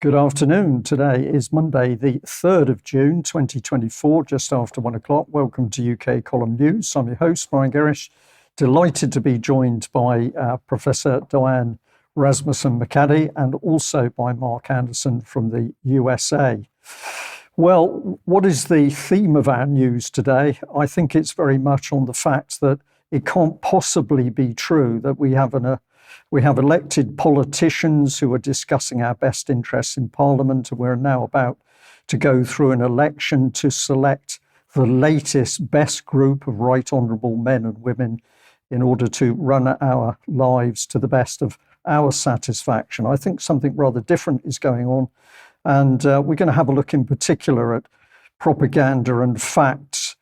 Good afternoon. Today is Monday, the 3rd of June, 2024, just after 1 o'clock. Welcome to UK Column News. I'm your host, Brian Gerrish. Delighted to be joined by Professor Diane Rasmussen McAdie and also by Mark Anderson from the USA. Well, what is the theme of our news today? I think it's very much on the fact that it can't possibly be true that we have elected politicians who are discussing our best interests in Parliament, and we're now about to go through an election to select the latest best group of right honourable men and women in order to run our lives to the best of our satisfaction. I think something rather different is going on, and we're going to have a look in particular at propaganda and facts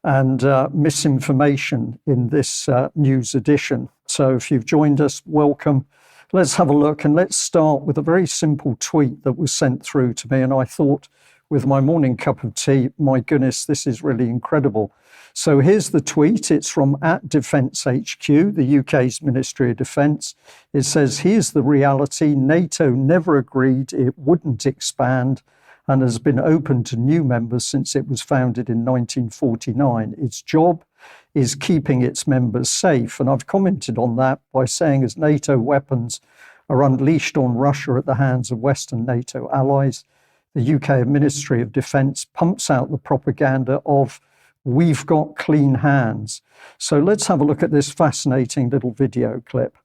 and misinformation in this news edition. So if you've joined us, welcome. Let's have a look, and let's start with a very simple tweet that was sent through to me, and I thought with my morning cup of tea, my goodness, this is really incredible. So here's the tweet. It's from @DefenceHQ, the UK's Ministry of Defence. It says, "Here's the reality. NATO never agreed it wouldn't expand and has been open to new members since it was founded in 1949. Its job is keeping its members safe." And I've commented on that by saying, as NATO weapons are unleashed on Russia at the hands of Western NATO allies, the UK Ministry of Defence pumps out the propaganda of "we've got clean hands." So let's have a look at this fascinating little video clip.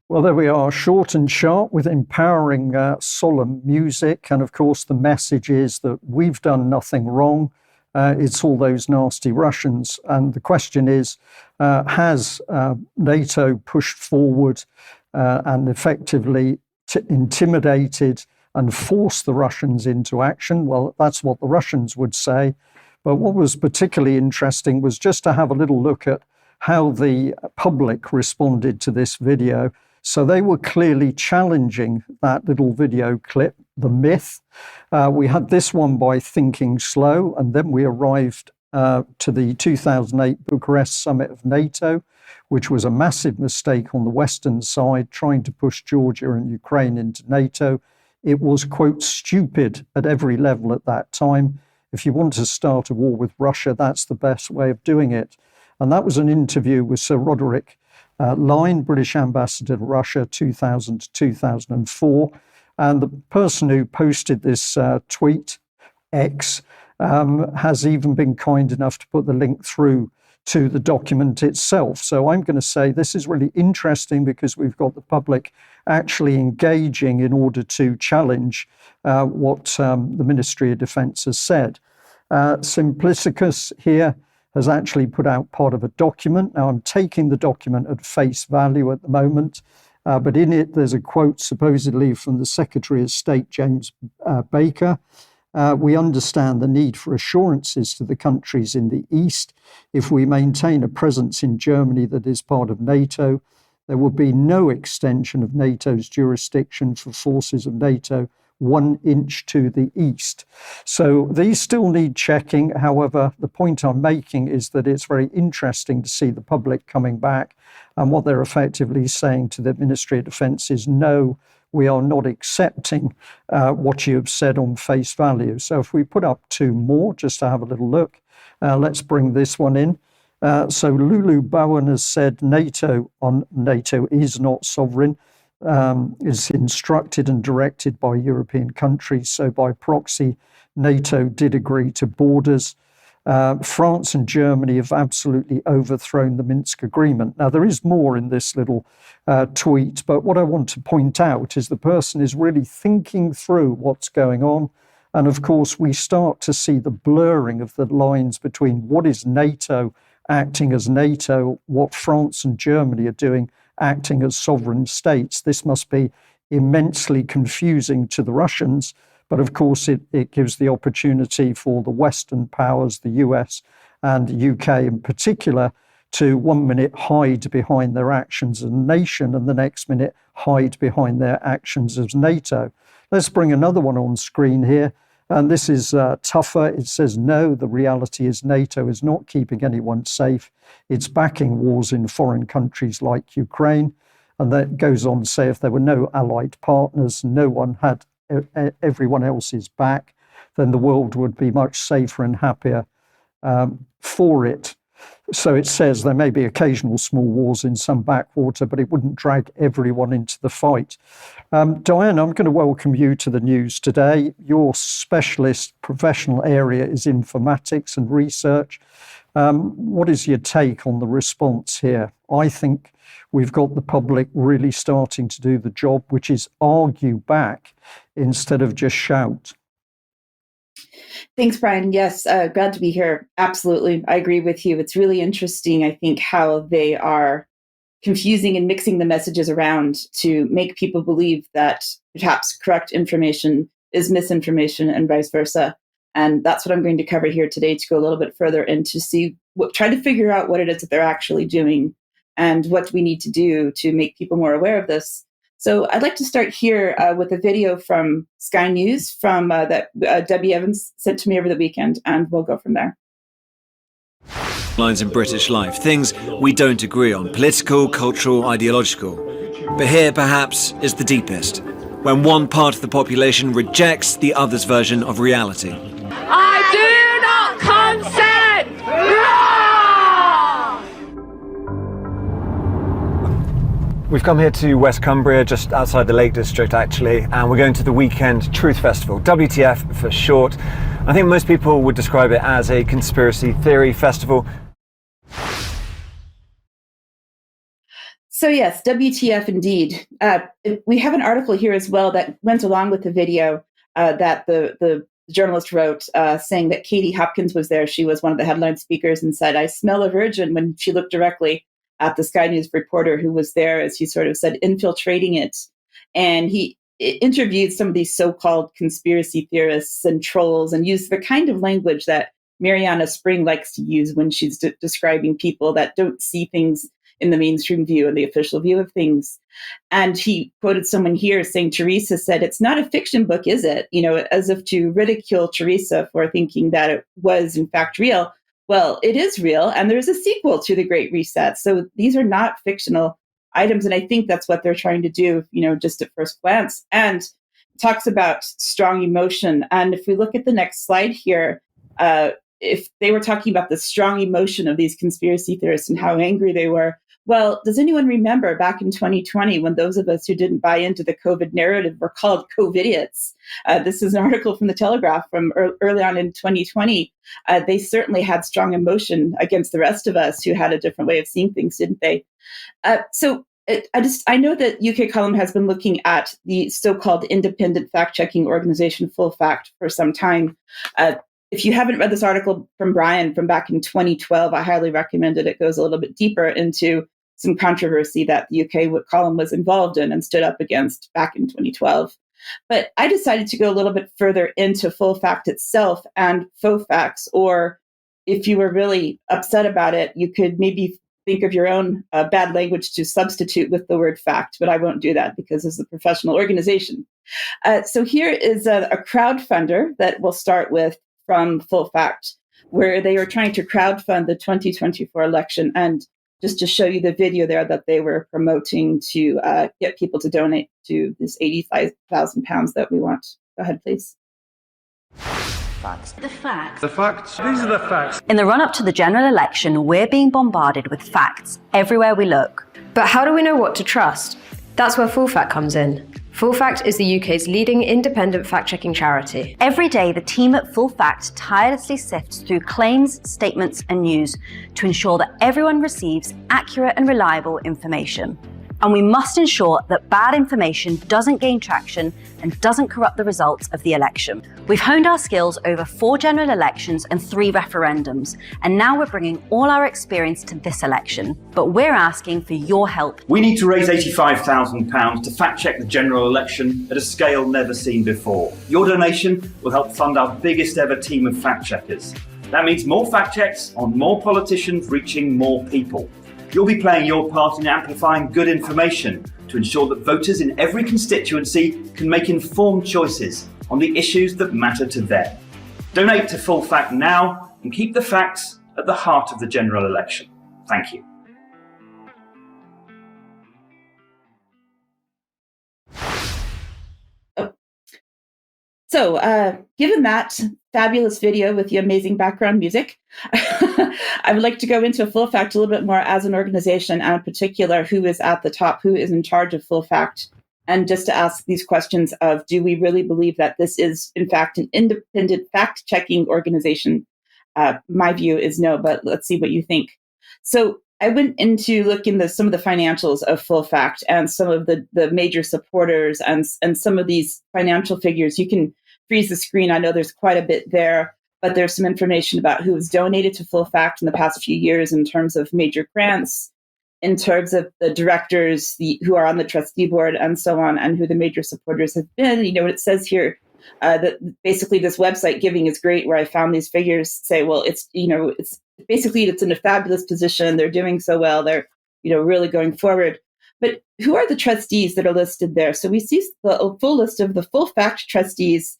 Well, there we are, short and sharp with empowering, solemn music. And of course, the message is that we've done nothing wrong. It's all those nasty Russians. And the question is, has NATO pushed forward and effectively intimidated and forced the Russians into action? Well, that's what the Russians would say. But what was particularly interesting was just to have a little look at how the public responded to this video. So they were clearly challenging that little video clip, the myth. We had this one by Thinking Slow, and then we arrived to the 2008 Bucharest summit of NATO, which was a massive mistake on the Western side, trying to push Georgia and Ukraine into NATO. It was, quote, stupid at every level at that time. If you want to start a war with Russia, that's the best way of doing it. And that was an interview with Sir Roderick Line, British Ambassador to Russia, 2000 to 2004. And the person who posted this tweet, X, has even been kind enough to put the link through to the document itself. So I'm going to say this is really interesting because we've got the public actually engaging in order to challenge what the Ministry of Defence has said. Simplicicus here has actually put out part of a document. Now, I'm taking the document at face value at the moment, but in it, there's a quote supposedly from the Secretary of State, James Baker. "We understand the need for assurances to the countries in the East. If we maintain a presence in Germany that is part of NATO, there will be no extension of NATO's jurisdiction for forces of NATO 1 inch to the east." So these still need checking. However, the point I'm making is that it's very interesting to see the public coming back, and what they're effectively saying to the Ministry of Defence is, no, we are not accepting what you have said on face value. So if we put up two more, just to have a little look, let's bring this one in. So Lulu Bowen has said NATO is not sovereign. Is instructed and directed by European countries. So by proxy, NATO did agree to borders. France and Germany have absolutely overthrown the Minsk agreement. Now, there is more in this little tweet, but what I want to point out is the person is really thinking through what's going on. And of course, we start to see the blurring of the lines between what is NATO acting as NATO, what France and Germany are doing, acting as sovereign states. This must be immensely confusing to the Russians, but of course it gives the opportunity for the Western powers, the US and the UK in particular, to 1 minute hide behind their actions as a nation and the next minute hide behind their actions as NATO. Let's bring another one on screen here. And this is tougher. It says, no, the reality is NATO is not keeping anyone safe. It's backing wars in foreign countries like Ukraine. And that goes on to say, if there were no allied partners, no one had everyone else's back, then the world would be much safer and happier for it. So it says there may be occasional small wars in some backwater, but it wouldn't drag everyone into the fight. Diane, I'm going to welcome you to the news today. Your specialist professional area is informatics and research. What is your take on the response here? I think we've got the public really starting to do the job, which is argue back instead of just shout. Thanks, Brian. Yes, glad to be here. Absolutely. I agree with you. It's really interesting, I think, how they are confusing and mixing the messages around to make people believe that perhaps correct information is misinformation and vice versa. And that's what I'm going to cover here today, to go a little bit further and to try to figure out what it is that they're actually doing and what we need to do to make people more aware of this. So I'd like to start here with a video from Sky News from that Debbie Evans sent to me over the weekend, and we'll go from there. Lines in British life, things we don't agree on, political, cultural, ideological. But here, perhaps, is the deepest, when one part of the population rejects the other's version of reality. I do not consent! We've come here to West Cumbria, just outside the Lake District actually, and we're going to the Weekend Truth Festival, WTF for short. I think most people would describe it as a conspiracy theory festival. So yes, WTF indeed. We have an article here as well that went along with the video that the journalist wrote, saying that Katie Hopkins was there. She was one of the headline speakers and said, "I smell a virgin," when she looked directly at the Sky News reporter who was there, as he sort of said, infiltrating it. And he interviewed some of these so-called conspiracy theorists and trolls and used the kind of language that Mariana Spring likes to use when she's describing people that don't see things in the mainstream view and the official view of things. And he quoted someone here saying, Teresa said, "It's not a fiction book, is it?" You know, as if to ridicule Teresa for thinking that it was in fact real. Well, it is real, and there's a sequel to The Great Reset. So these are not fictional items, and I think that's what they're trying to do, you know, just at first glance. And talks about strong emotion. And if we look at the next slide here, if they were talking about the strong emotion of these conspiracy theorists and how angry they were, well, does anyone remember back in 2020 when those of us who didn't buy into the COVID narrative were called COVIDiots? This is an article from the Telegraph from early on in 2020. They certainly had strong emotion against the rest of us who had a different way of seeing things, didn't they? I know that UK Column has been looking at the so-called independent fact-checking organization Full Fact for some time. If you haven't read this article from Brian from back in 2012, I highly recommend it. It goes a little bit deeper into some controversy that the UK column was involved in and stood up against back in 2012. But I decided to go a little bit further into Full Fact itself and faux facts, or if you were really upset about it, you could maybe think of your own bad language to substitute with the word fact, but I won't do that because this is a professional organization. So here is a crowdfunder that we'll start with from Full Fact, where they were trying to crowdfund the 2024 election. And just to show you the video there that they were promoting to get people to donate to this £85,000 that we want. Go ahead, please. Facts. The facts. The facts. These are the facts. In the run-up to the general election, we're being bombarded with facts everywhere we look. But how do we know what to trust? That's where Full Fact comes in. Full Fact is the UK's leading independent fact-checking charity. Every day, the team at Full Fact tirelessly sifts through claims, statements, and news to ensure that everyone receives accurate and reliable information. And we must ensure that bad information doesn't gain traction and doesn't corrupt the results of the election. We've honed our skills over 4 general elections and 3 referendums, and now we're bringing all our experience to this election. But we're asking for your help. We need to raise £85,000 to fact-check the general election at a scale never seen before. Your donation will help fund our biggest ever team of fact-checkers. That means more fact-checks on more politicians reaching more people. You'll be playing your part in amplifying good information to ensure that voters in every constituency can make informed choices on the issues that matter to them. Donate to Full Fact now and keep the facts at the heart of the general election. Thank you. So, given that fabulous video with the amazing background music, I would like to go into Full Fact a little bit more as an organization, and in particular, who is at the top, who is in charge of Full Fact, and just to ask these questions of, do we really believe that this is, in fact, an independent fact-checking organization? My view is no, but let's see what you think. So I went into looking at some of the financials of Full Fact and some of the major supporters and some of these financial figures. You can freeze the screen. I know there's quite a bit there, but there's some information about who has donated to Full Fact in the past few years in terms of major grants, in terms of the directors who are on the trustee board and so on, and who the major supporters have been. You know what it says here, that basically this website Giving is Great, where I found these figures, say, well, it's basically it's in a fabulous position. They're doing so well. They're, really going forward. But who are the trustees that are listed there? So we see the full list of the Full Fact trustees.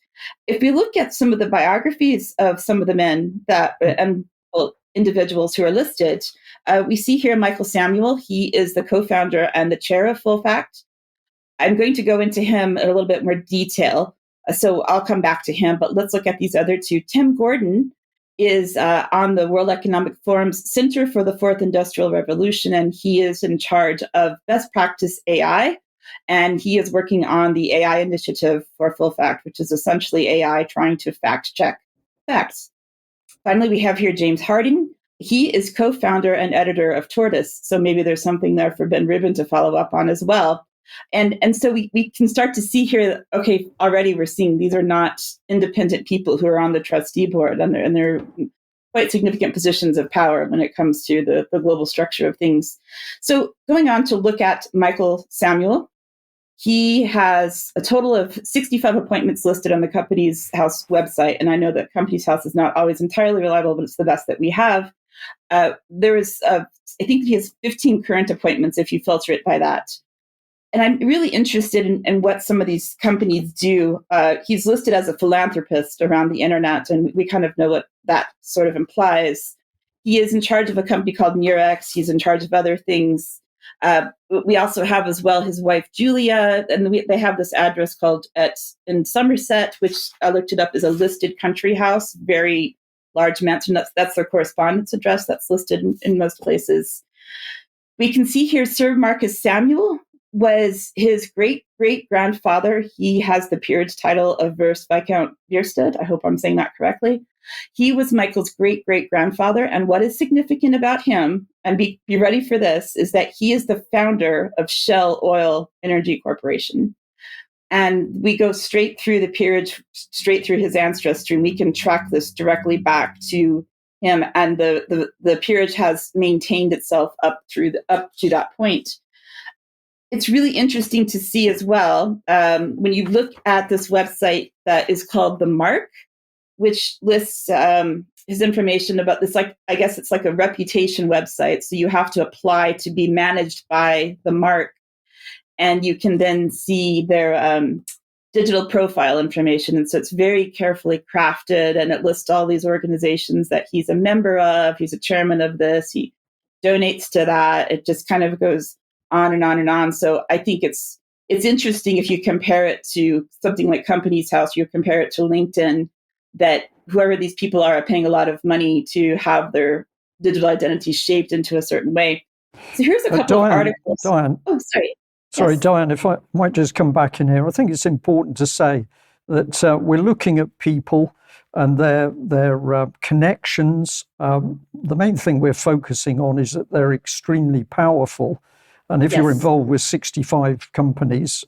If we look at some of the biographies of some of the men individuals who are listed, we see here Michael Samuel. He is the co-founder and the chair of Full Fact. I'm going to go into him in a little bit more detail, so I'll come back to him. But let's look at these other two. Tim Gordon is on the World Economic Forum's Center for the Fourth Industrial Revolution, and he is in charge of best practice AI. And he is working on the AI initiative for Full Fact, which is essentially AI trying to fact check facts. Finally, we have here James Harding. He is co-founder and editor of Tortoise. So maybe there's something there for Ben Rubin to follow up on as well. And so we can start to see here, okay, already we're seeing these are not independent people who are on the trustee board, and they're quite significant positions of power when it comes to the global structure of things. So going on to look at Michael Samuel, he has a total of 65 appointments listed on the Companies House website. And I know that Companies House is not always entirely reliable, but it's the best that we have. I think he has 15 current appointments if you filter it by that. And I'm really interested in what some of these companies do. He's listed as a philanthropist around the internet, and we kind of know what that sort of implies. He is in charge of a company called Murex. He's in charge of other things. We also have as well his wife, Julia, and they have this address called in Somerset, which I looked it up as a listed country house, very large mansion. That's their correspondence address that's listed in most places. We can see here Sir Marcus Samuel was his great-great-grandfather. He has the peerage title of Viscount Bierstead. I hope I'm saying that correctly. He was Michael's great-great-grandfather. And what is significant about him, and be ready for this, is that he is the founder of Shell Oil Energy Corporation. And we go straight through the peerage, straight through his ancestry, and we can track this directly back to him. And the peerage has maintained itself up to that point. It's really interesting to see as well, when you look at this website that is called The Mark, which lists his information about this, I guess it's like a reputation website. So you have to apply to be managed by The Mark. And you can then see their digital profile information. And so it's very carefully crafted, and it lists all these organizations that he's a member of. He's a chairman of this. He donates to that. It just kind of goes on and on and on. So I think it's interesting if you compare it to something like Companies House, you compare it to LinkedIn, that whoever these people are paying a lot of money to have their digital identity shaped into a certain way. So here's a couple of articles. Diane. Oh, sorry. Sorry, Yes. Diane, if I might just come back in here. I think it's important to say that we're looking at people and their connections. The main thing we're focusing on is that they're extremely powerful. And if you're Yes. involved with 65 companies,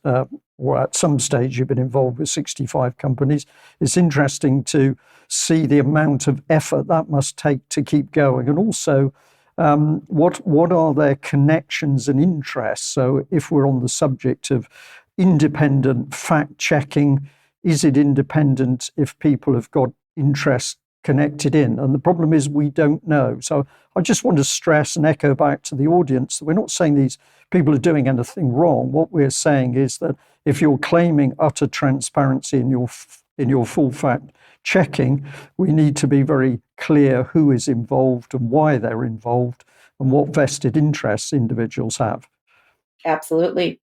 or at some stage you've been involved with 65 companies, it's interesting to see the amount of effort that must take to keep going. And also, what are their connections and interests? So if we're on the subject of independent fact checking, is it independent if people have got interest connected in? And the problem is we don't know. So I just want to stress and echo back to the audience that we're not saying these people are doing anything wrong. What we're saying is that if you're claiming utter transparency in your full fact checking, we need to be very clear who is involved and why they're involved and what vested interests individuals have. Absolutely.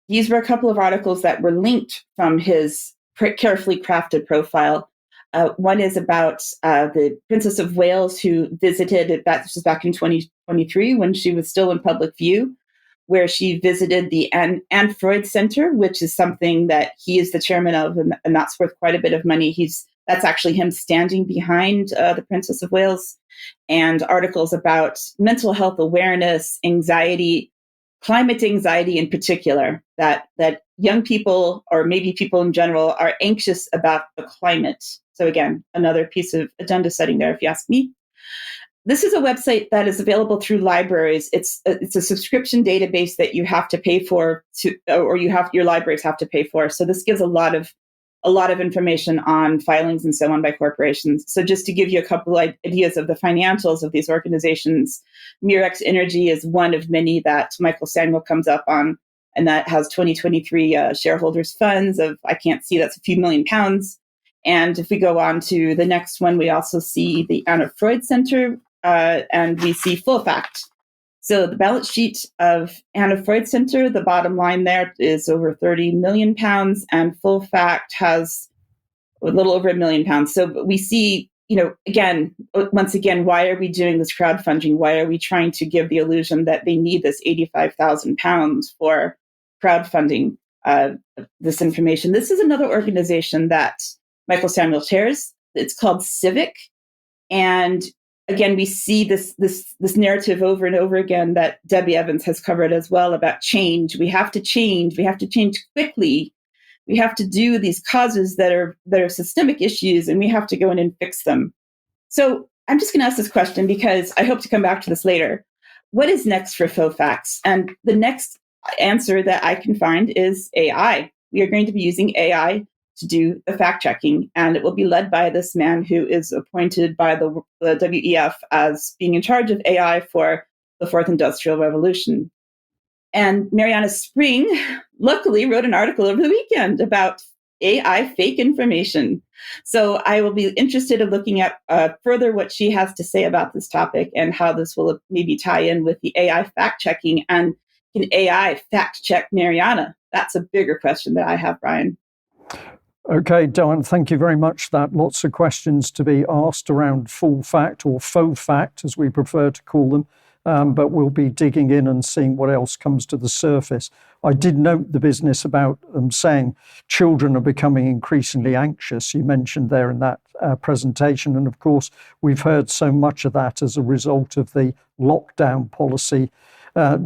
These were a couple of articles that were linked from his carefully crafted profile. One is about the Princess of Wales, who visited, this was back in 2023 when she was still in public view, where she visited the Anne Freud Center, which is something that he is the chairman of, and that's worth quite a bit of money. That's actually him standing behind the Princess of Wales, and articles about mental health awareness, anxiety, climate anxiety in particular, that young people, or maybe people in general, are anxious about the climate. So again, another piece of agenda setting there, if you ask me. This is a website that is available through libraries. It's a subscription database that you have to pay for, or your libraries have to pay for. So this gives a lot of information on filings and so on by corporations. So just to give you a couple of ideas of the financials of these organizations, Murex Energy is one of many that Michael Samuel comes up on, and that has 2023 shareholders funds of, I can't see, that's a few £1 million. And if we go on to the next one, we also see the Anna Freud Center, and we see Full Fact. So the balance sheet of Anna Freud Center, the bottom line there is over £30 million, and Full Fact has a little over £1 million. So we see, once again, why are we doing this crowdfunding? Why are we trying to give the illusion that they need this £85,000 for crowdfunding this information? This is another organization that Michael Samuel chairs. It's called Civic, and again, we see this narrative over and over again that Debbie Evans has covered as well about change. We have to change. We have to change quickly. We have to do these causes that are systemic issues, and we have to go in and fix them. So I'm just going to ask this question because I hope to come back to this later. What is next for faux facts? And the next answer that I can find is AI. We are going to be using AI to do the fact checking, and it will be led by this man who is appointed by the WEF as being in charge of AI for the Fourth Industrial Revolution. And Mariana Spring luckily wrote an article over the weekend about AI fake information. So I will be interested in looking at further what she has to say about this topic and how this will maybe tie in with the AI fact checking. And can AI fact check Mariana? That's a bigger question that I have, Brian. Okay, Diane, thank you very much for that. Lots of questions to be asked around full fact, or faux fact, as we prefer to call them. But we'll be digging in and seeing what else comes to the surface. I did note the business about saying children are becoming increasingly anxious. You mentioned there in that presentation. And of course, we've heard so much of that as a result of the lockdown policy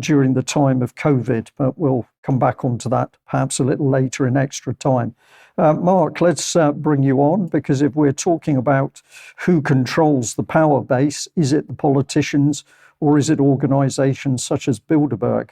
during the time of COVID. But we'll come back onto that perhaps a little later in extra time. Mark, let's bring you on, because if we're talking about who controls the power base, is it the politicians or is it organizations such as Bilderberg?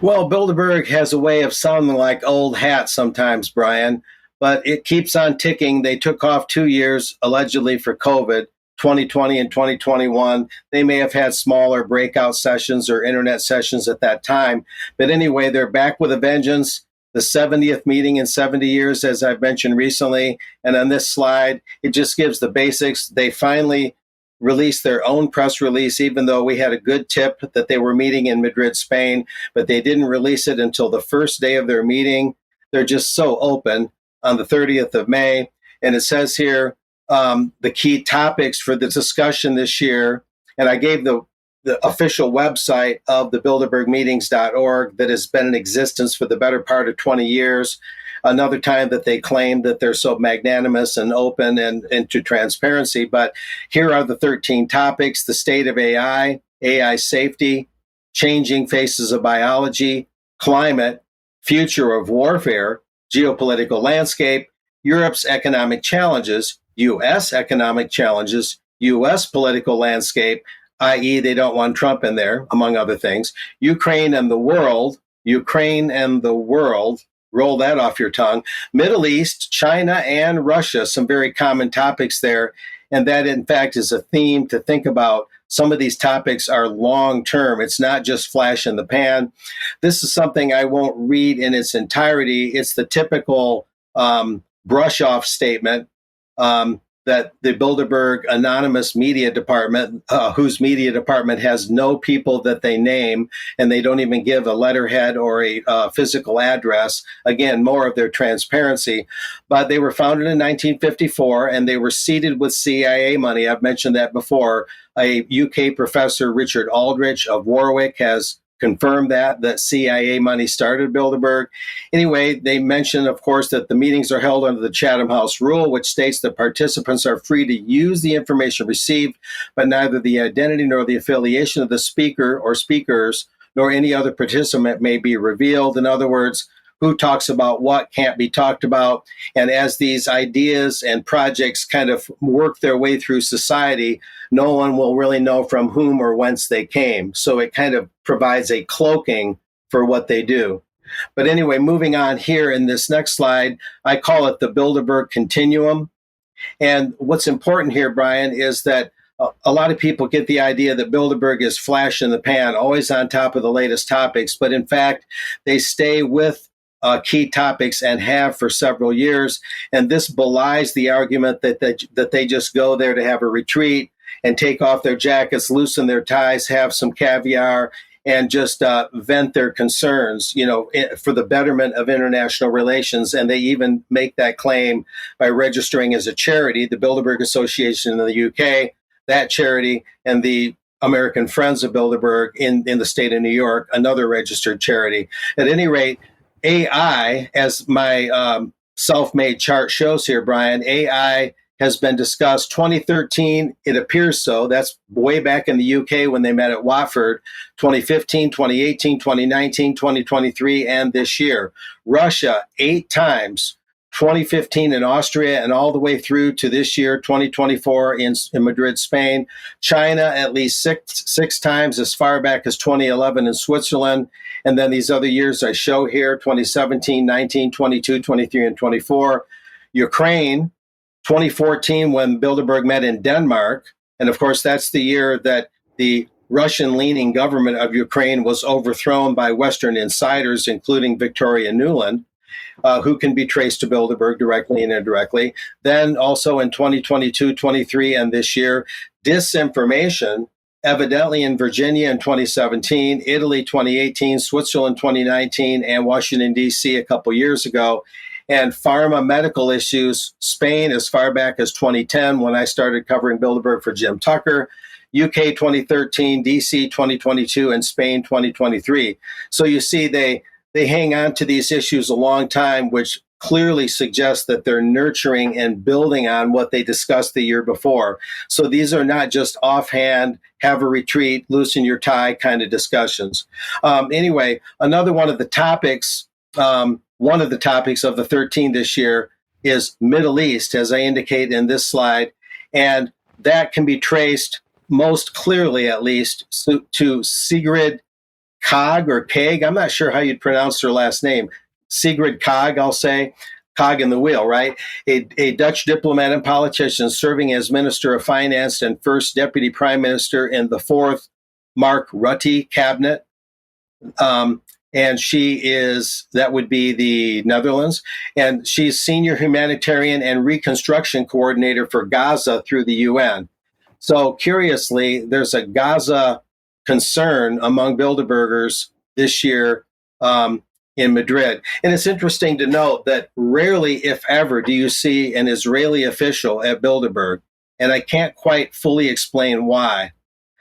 Well, Bilderberg has a way of sounding like old hat sometimes, Brian, but it keeps on ticking. They took off 2 years, allegedly, for COVID, 2020 and 2021. They may have had smaller breakout sessions or internet sessions at that time. But anyway, they're back with a vengeance. The 70th meeting in 70 years, as I've mentioned recently. And on this slide, it just gives the basics. They finally released their own press release, even though we had a good tip that they were meeting in Madrid, Spain, but they didn't release it until the first day of their meeting. They're just so open on the 30th of May. And it says here, the key topics for the discussion this year, and I gave the official website of the bilderbergmeetings.org that has been in existence for the better part of 20 years. Another time that they claim that they're so magnanimous and open and into transparency. But here are the 13 topics: the state of AI, AI safety, changing faces of biology, climate, future of warfare, geopolitical landscape, Europe's economic challenges, U.S. economic challenges, U.S. political landscape, i.e., they don't want Trump in there, among other things, Ukraine and the world, roll that off your tongue, Middle East, China, and Russia, some very common topics there. And that, in fact, is a theme to think about. Some of these topics are long-term. It's not just flash in the pan. This is something I won't read in its entirety. It's the typical brush-off statement that the Bilderberg anonymous media department, whose media department has no people that they name, and they don't even give a letterhead or a physical address. Again, more of their transparency. But they were founded in 1954, and they were seeded with CIA money. I've mentioned that before. A UK professor, Richard Aldrich of Warwick, has confirmed that CIA money started Bilderberg. Anyway, they mentioned, of course, that the meetings are held under the Chatham House rule, which states that participants are free to use the information received, but neither the identity nor the affiliation of the speaker or speakers nor any other participant may be revealed. In other words, who talks about what can't be talked about. And as these ideas and projects kind of work their way through society, no one will really know from whom or whence they came. So it kind of provides a cloaking for what they do. But anyway, moving on here in this next slide, I call it the Bilderberg Continuum. And what's important here, Brian, is that a lot of people get the idea that Bilderberg is flash in the pan, always on top of the latest topics. But in fact, they stay with key topics and have for several years. And this belies the argument that they just go there to have a retreat and take off their jackets, loosen their ties, have some caviar, and just vent their concerns, for the betterment of international relations. And they even make that claim by registering as a charity, the Bilderberg Association in the UK, that charity, and the American Friends of Bilderberg in the state of New York, another registered charity. At any rate, AI, as my self-made chart shows here, Brian, AI has been discussed 2013, it appears so. That's way back in the UK when they met at Watford, 2015, 2018, 2019, 2023, and this year. Russia, 8 times, 2015 in Austria, and all the way through to this year, 2024 in Madrid, Spain. China, at least six times, as far back as 2011 in Switzerland. And then these other years I show here, 2017, 19, 22, 23, and 24. Ukraine, 2014, when Bilderberg met in Denmark. And of course, that's the year that the Russian-leaning government of Ukraine was overthrown by Western insiders, including Victoria Nuland, who can be traced to Bilderberg directly and indirectly. Then also in 2022, 23, and this year, disinformation, evidently in Virginia in 2017, Italy 2018, Switzerland 2019, and Washington, D.C. a couple years ago. And pharma medical issues, Spain as far back as 2010 when I started covering Bilderberg for Jim Tucker, UK 2013, DC 2022, and Spain 2023. So you see they hang on to these issues a long time, which clearly suggests that they're nurturing and building on what they discussed the year before. So these are not just offhand, have a retreat, loosen your tie kind of discussions. Anyway, another one of the topics of the 13 this year is Middle East, as I indicate in this slide. And that can be traced most clearly, at least, to Sigrid Kaag or Kaag. I'm not sure how you'd pronounce her last name. Sigrid Kaag, I'll say. Cog in the wheel, right? A Dutch diplomat and politician serving as Minister of Finance and first Deputy Prime Minister in the fourth Mark Rutte cabinet. And that would be the Netherlands. And she's Senior Humanitarian and Reconstruction Coordinator for Gaza through the UN. So curiously, there's a Gaza concern among Bilderbergers this year in Madrid. And it's interesting to note that rarely, if ever, do you see an Israeli official at Bilderberg. And I can't quite fully explain why.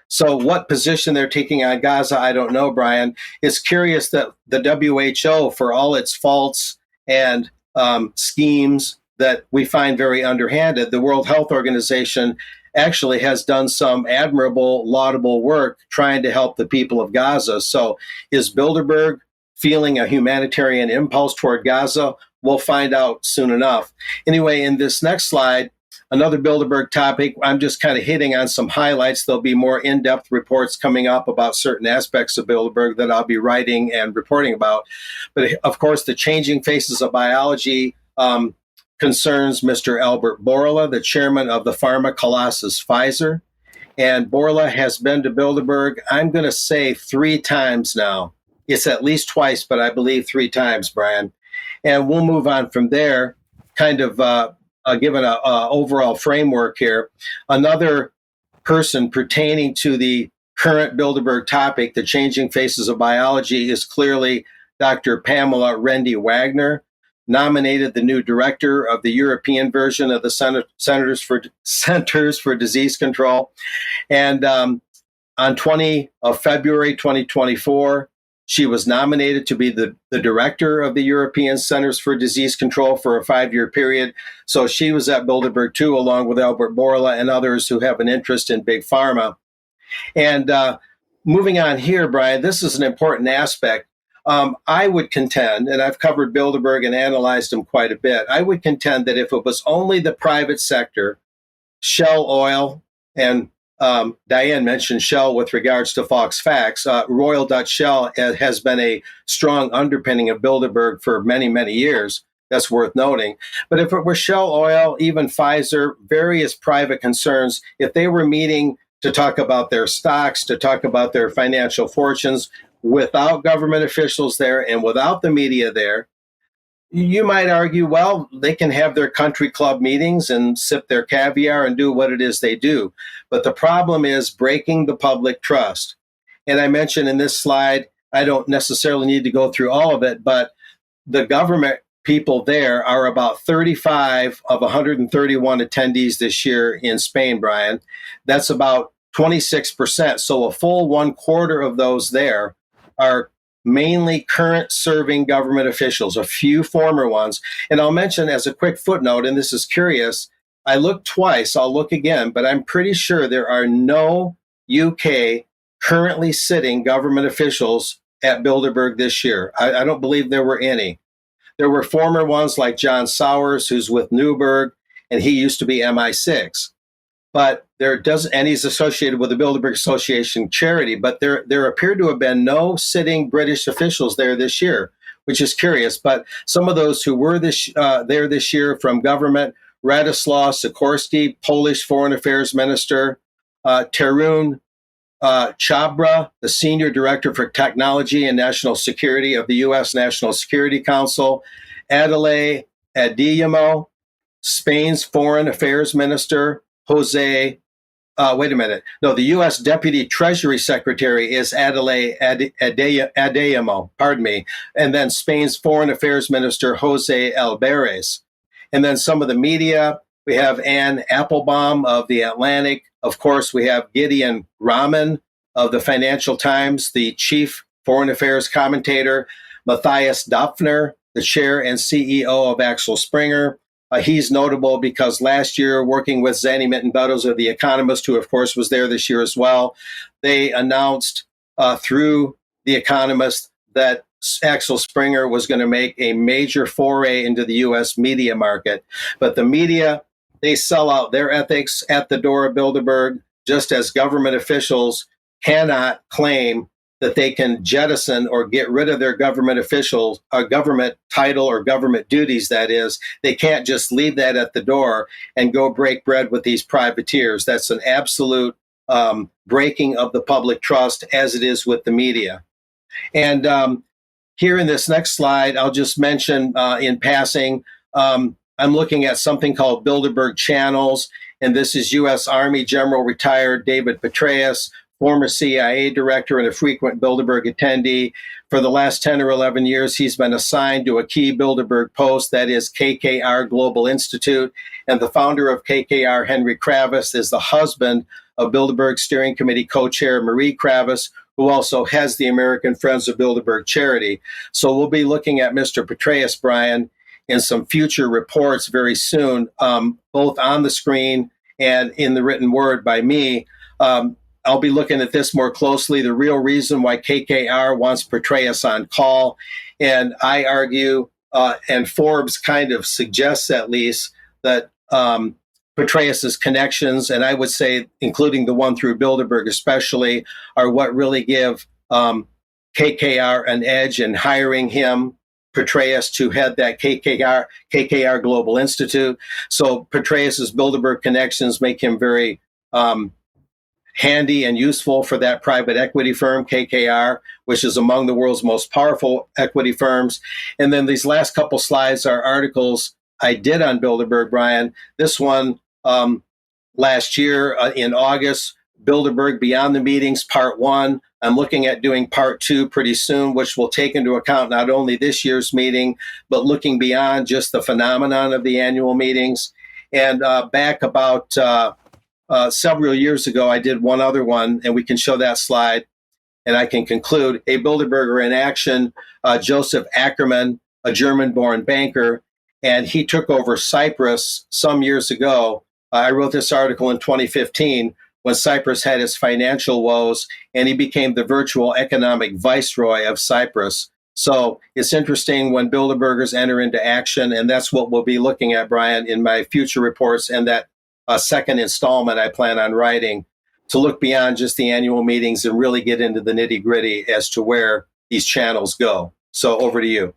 So what position they're taking on Gaza, I don't know, Brian. It's curious that the WHO, for all its faults and schemes that we find very underhanded. The World Health Organization actually has done some admirable, laudable work trying to help the people of Gaza. So is Bilderberg feeling a humanitarian impulse toward Gaza? We'll find out soon enough. Anyway, in this next slide, another Bilderberg topic. I'm just kind of hitting on some highlights. There'll be more in-depth reports coming up about certain aspects of Bilderberg that I'll be writing and reporting about. But of course, the changing faces of biology concerns Mr. Albert Bourla, the chairman of the pharma colossus Pfizer. And Bourla has been to Bilderberg, I'm going to say 3 times now. It's at least twice, but I believe 3 times, Brian. And we'll move on from there, kind of given an overall framework here. Another person pertaining to the current Bilderberg topic, the changing faces of biology, is clearly Dr. Pamela Rendi-Wagner, nominated the new director of the European version of the Centers for Disease Control. And on February 2024, she was nominated to be the director of the European Centers for Disease Control for a 5-year period. So she was at Bilderberg too, along with Albert Bourla and others who have an interest in big pharma. And moving on here, Brian, this is an important aspect. I would contend, and I've covered Bilderberg and analyzed him quite a bit, I would contend that if it was only the private sector, Shell Oil, and Diane mentioned Shell with regards to Fox Facts, Royal Dutch Shell has been a strong underpinning of Bilderberg for many, many years. That's worth noting. But if it were Shell Oil, even Pfizer, various private concerns, if they were meeting to talk about their stocks, to talk about their financial fortunes, without government officials there and without the media there, you might argue, well, they can have their country club meetings and sip their caviar and do what it is they do. But the problem is breaking the public trust. And I mentioned in this slide, I don't necessarily need to go through all of it, but the government people there are about 35 of 131 attendees this year in Spain, Brian. That's about 26%. So a full 1/4 of those there are mainly current serving government officials, a few former ones. And I'll mention as a quick footnote, and this is curious, I looked twice, I'll look again, but I'm pretty sure there are no UK currently sitting government officials at Bilderberg this year. I don't believe there were any. There were former ones like John Sowers, who's with Newberg, and he used to be MI6. But there doesn't, and he's associated with the Bilderberg Association charity, but there appeared to have been no sitting British officials there this year, which is curious. But some of those who were there this year from government, Radoslaw Sikorski, Polish Foreign Affairs Minister, Tarun Chabra, the Senior Director for Technology and National Security of the U.S. National Security Council, Adelaide Adeyemo, Spain's Foreign Affairs Minister, the U.S. Deputy Treasury Secretary is Adelaide Adeyemo, and then Spain's Foreign Affairs Minister, Jose Albares. And then some of the media, we have Anne Applebaum of The Atlantic. Of course, we have Gideon Rahman of the Financial Times, the chief foreign affairs commentator, Matthias Döpfner, the chair and CEO of Axel Springer. He's notable because last year, working with Zanny Mittenbettles of The Economist, who of course was there this year as well, they announced through The Economist that Axel Springer was going to make a major foray into the U.S. media market. But the media, they sell out their ethics at the door of Bilderberg, just as government officials cannot claim that they can jettison or get rid of their government officials, a government title or government duties, that is. They can't just leave that at the door and go break bread with these privateers. That's an absolute breaking of the public trust, as it is with the media. And here in this next slide, I'll just mention in passing, I'm looking at something called Bilderberg Channels, and this is U.S. Army General retired David Petraeus, former CIA director and a frequent Bilderberg attendee. For the last 10 or 11 years, he's been assigned to a key Bilderberg post, that is KKR Global Institute. And the founder of KKR, Henry Kravis, is the husband of Bilderberg Steering Committee co-chair Marie Kravis, who also has the American Friends of Bilderberg charity. So we'll be looking at Mr. Petraeus, Brian, in some future reports very soon, both on the screen and in the written word by me. I'll be looking at this more closely, the real reason why KKR wants Petraeus on call. And I argue, and Forbes kind of suggests at least, that Petraeus's connections, and I would say including the one through Bilderberg especially, are what really give KKR an edge in hiring him, Petraeus, to head that KKR Global Institute. So Petraeus's Bilderberg connections make him very handy and useful for that private equity firm, KKR, which is among the world's most powerful equity firms. And then these last couple slides are articles I did on Bilderberg, Brian. This one last year in August, Bilderberg Beyond the Meetings, Part 1. I'm looking at doing Part 2 pretty soon, which will take into account not only this year's meeting, but looking beyond just the phenomenon of the annual meetings. And back about several years ago, I did one other one, and we can show that slide, and I can conclude. A Bilderberger in Action, Joseph Ackerman, a German-born banker, and he took over Cyprus some years ago. I wrote this article in 2015 when Cyprus had its financial woes, and he became the virtual economic viceroy of Cyprus. So it's interesting when Bilderbergers enter into action, and that's what we'll be looking at, Brian, in my future reports and that second installment I plan on writing, to look beyond just the annual meetings and really get into the nitty-gritty as to where these channels go. So over to you.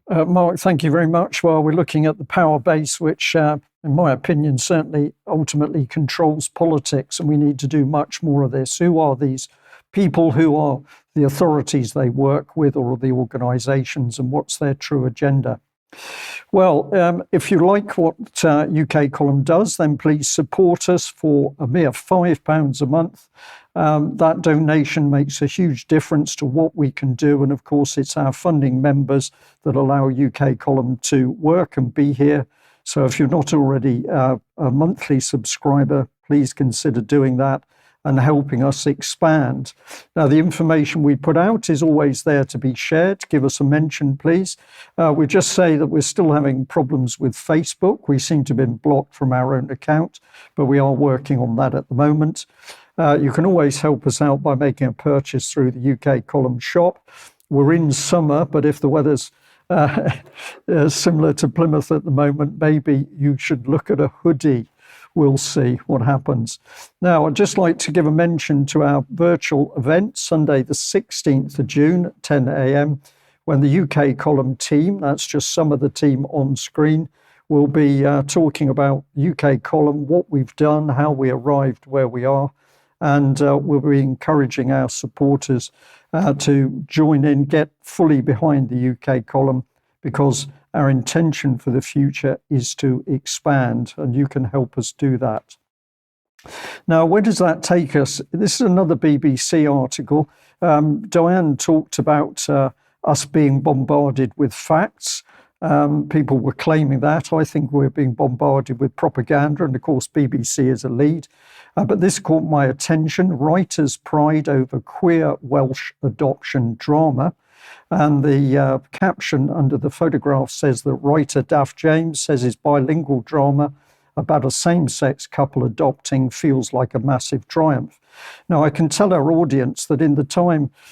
Mark, thank you very much. Well, we're looking at the power base, which, in my opinion, certainly ultimately controls politics, and we need to do much more of this. Who are these people? Who are the authorities they work with, or the organisations, and what's their true agenda? Well, if you like what UK Column does, then please support us for a mere £5 a month. That donation makes a huge difference to what we can do. And of course, it's our funding members that allow UK Column to work and be here. So if you're not already a monthly subscriber, please consider doing that and helping us expand. Now, the information we put out is always there to be shared. Give us a mention, please. We just say that we're still having problems with Facebook. We seem to have been blocked from our own account, but we are working on that at the moment. You can always help us out by making a purchase through the UK Column shop. We're in summer, but if the weather's similar to Plymouth at the moment, maybe you should look at a hoodie. We'll see what happens. Now, I'd just like to give a mention to our virtual event, Sunday the 16th of June at 10 a.m, when the UK Column team, that's just some of the team on screen, will be talking about UK Column, what we've done, how we arrived where we are, and we'll be encouraging our supporters to join in, get fully behind the UK Column, because our intention for the future is to expand, and you can help us do that. Now, where does that take us? This is another BBC article. Diane talked about us being bombarded with facts. People were claiming that. I think we're being bombarded with propaganda, and of course BBC is a lead. But this caught my attention. Writer's pride over queer Welsh adoption drama. And the caption under the photograph says that writer Daft James says his bilingual drama about a same-sex couple adopting feels like a massive triumph. Now, I can tell our audience that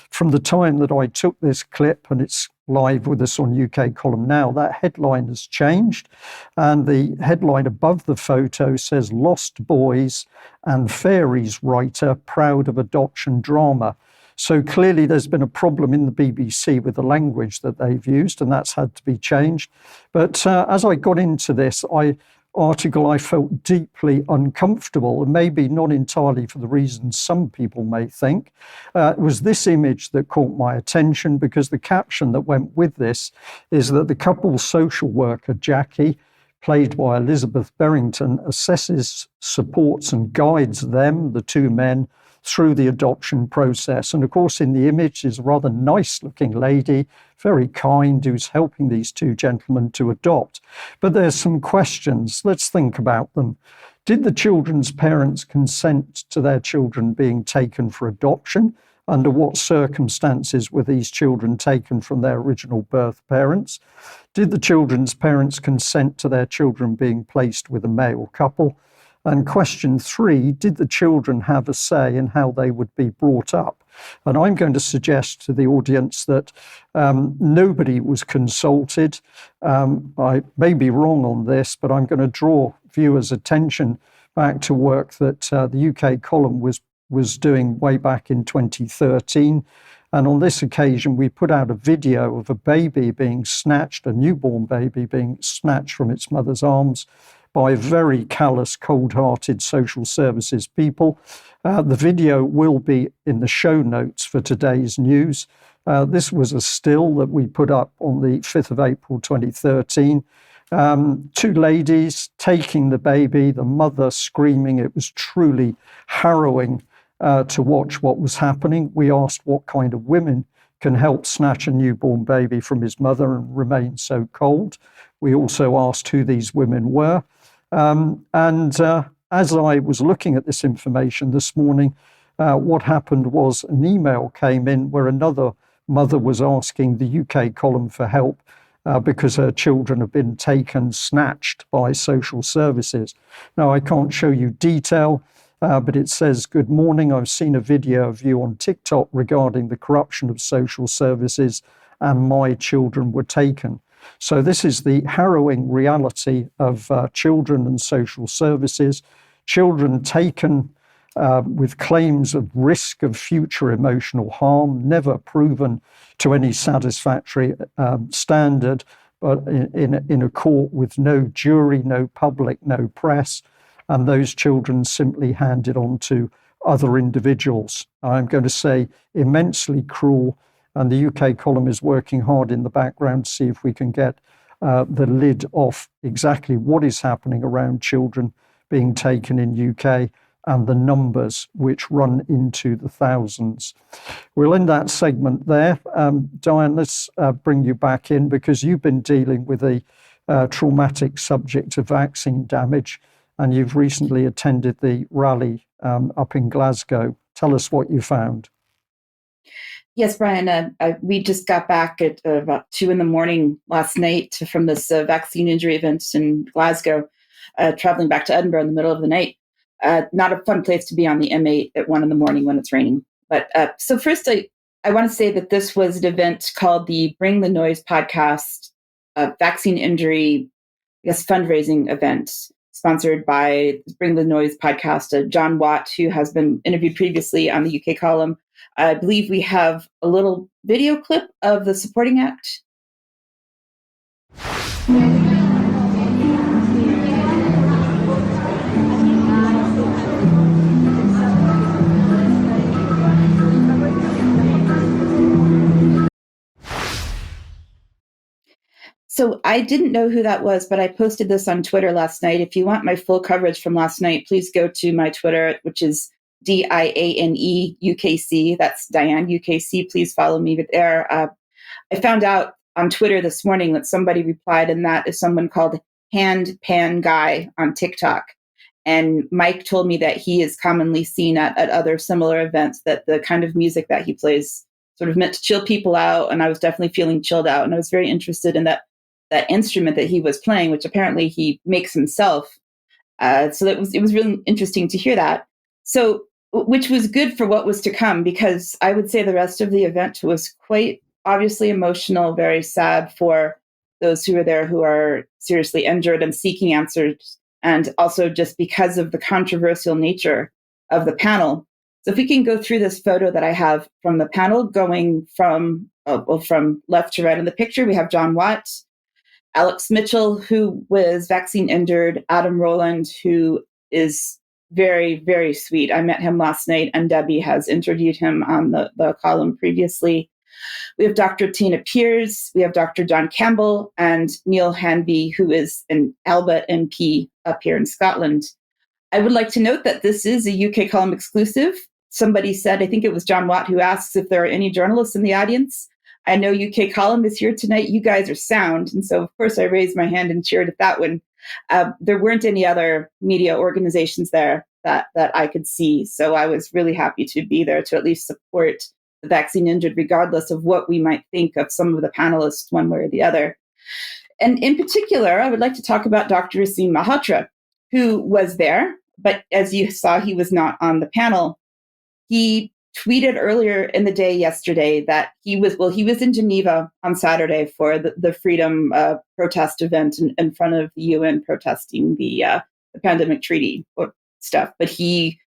from the time that I took this clip, and it's live with us on UK Column now, that headline has changed. And the headline above the photo says, "Lost Boys and Fairies writer proud of adoption drama." So clearly there's been a problem in the BBC with the language that they've used, and that's had to be changed. But as I got into this article, I felt deeply uncomfortable, and maybe not entirely for the reasons some people may think. It was this image that caught my attention, because the caption that went with this is that the couple's social worker, Jackie, played by Elizabeth Berrington, assesses, supports and guides them, the two men, through the adoption process. And of course, in the image is a rather nice looking lady, very kind, who's helping these two gentlemen to adopt. But there's some questions. Let's think about them. Did the children's parents consent to their children being taken for adoption? under what circumstances were these children taken from their original birth parents? Did the children's parents consent to their children being placed with a male couple? And question 3, did the children have a say in how they would be brought up? And I'm going to suggest to the audience that nobody was consulted. I may be wrong on this, but I'm going to draw viewers' attention back to work that the UK column was doing way back in 2013. And on this occasion, we put out a video of a baby being snatched, a newborn baby being snatched from its mother's arms by very callous, cold-hearted social services people. The video will be in the show notes for today's news. This was a still that we put up on the 5th of April 2013. 2 ladies taking the baby, the mother screaming. It was truly harrowing to watch what was happening. We asked what kind of women can help snatch a newborn baby from his mother and remain so cold. We also asked who these women were. As I was looking at this information this morning, what happened was an email came in where another mother was asking the UK column for help because her children have been taken, snatched by social services. Now, I can't show you detail, but it says, "Good morning, I've seen a video of you on TikTok regarding the corruption of social services and my children were taken." So this is the harrowing reality of children and social services. Children taken with claims of risk of future emotional harm, never proven to any satisfactory standard, but in a court with no jury, no public, no press, and those children simply handed on to other individuals. I'm going to say immensely cruel, and the UK column is working hard in the background to see if we can get the lid off exactly what is happening around children being taken in UK and the numbers which run into the thousands. We'll end that segment there. Diane, let's bring you back in because you've been dealing with a traumatic subject of vaccine damage, and you've recently attended the rally up in Glasgow. Tell us what you found. Yes, Brian, we just got back at about 2 a.m. last night from this vaccine injury event in Glasgow, traveling back to Edinburgh in the middle of the night. Not a fun place to be on the M8 at 1 a.m. when it's raining. But so first, I want to say that this was an event called the Bring the Noise podcast, vaccine injury, fundraising event, sponsored by Bring the Noise podcast. John Watt, who has been interviewed previously on the UK column. I believe we have a little video clip of the supporting act. So I didn't know who that was, but I posted this on Twitter last night. If you want my full coverage from last night, please go to my Twitter, which is DIANE UKC. That's Diane UKC. Please follow me there. I found out on Twitter this morning that somebody replied, and that is someone called Hand Pan Guy on TikTok. And Mike told me that he is commonly seen at other similar events, that the kind of music that he plays sort of meant to chill people out. And I was definitely feeling chilled out. And I was very interested in that instrument that he was playing, which apparently he makes himself. So it was really interesting to hear that. So, which was good for what was to come, because I would say the rest of the event was quite obviously emotional, very sad for those who are there who are seriously injured and seeking answers, and also just because of the controversial nature of the panel. So if we can go through this photo that I have from the panel, going from left to right in the picture, we have John Watt, Alex Mitchell, who was vaccine injured, Adam Rowland, who is very, very sweet. I met him last night, and Debbie has interviewed him on the column previously. We have Dr. Tina Piers, we have Dr. John Campbell, and Neil Hanby, who is an Alba MP up here in Scotland. I would like to note that this is a UK column exclusive. Somebody said, I think it was John Watt, who asks if there are any journalists in the audience. I know UK column is here tonight. You guys are sound. And so, of course, I raised my hand and cheered at that one. There weren't any other media organizations there that I could see. So I was really happy to be there to at least support the vaccine injured, regardless of what we might think of some of the panelists, one way or the other. And in particular, I would like to talk about Dr. Aseem Malhotra, who was there, but as you saw, he was not on the panel. He tweeted earlier in the day yesterday that he was in Geneva on Saturday for the Freedom protest event in front of the UN protesting the pandemic treaty stuff. But he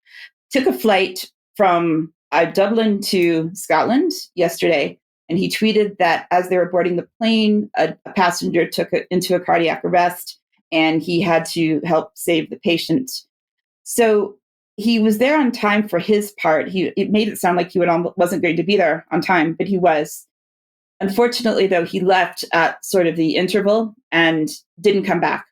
took a flight from Dublin to Scotland yesterday, and he tweeted that as they were boarding the plane, a passenger took it into a cardiac arrest, and he had to help save the patient. So he was there on time for his part. It made it sound like he wasn't going to be there on time, but he was. Unfortunately, though, he left at sort of the interval and didn't come back.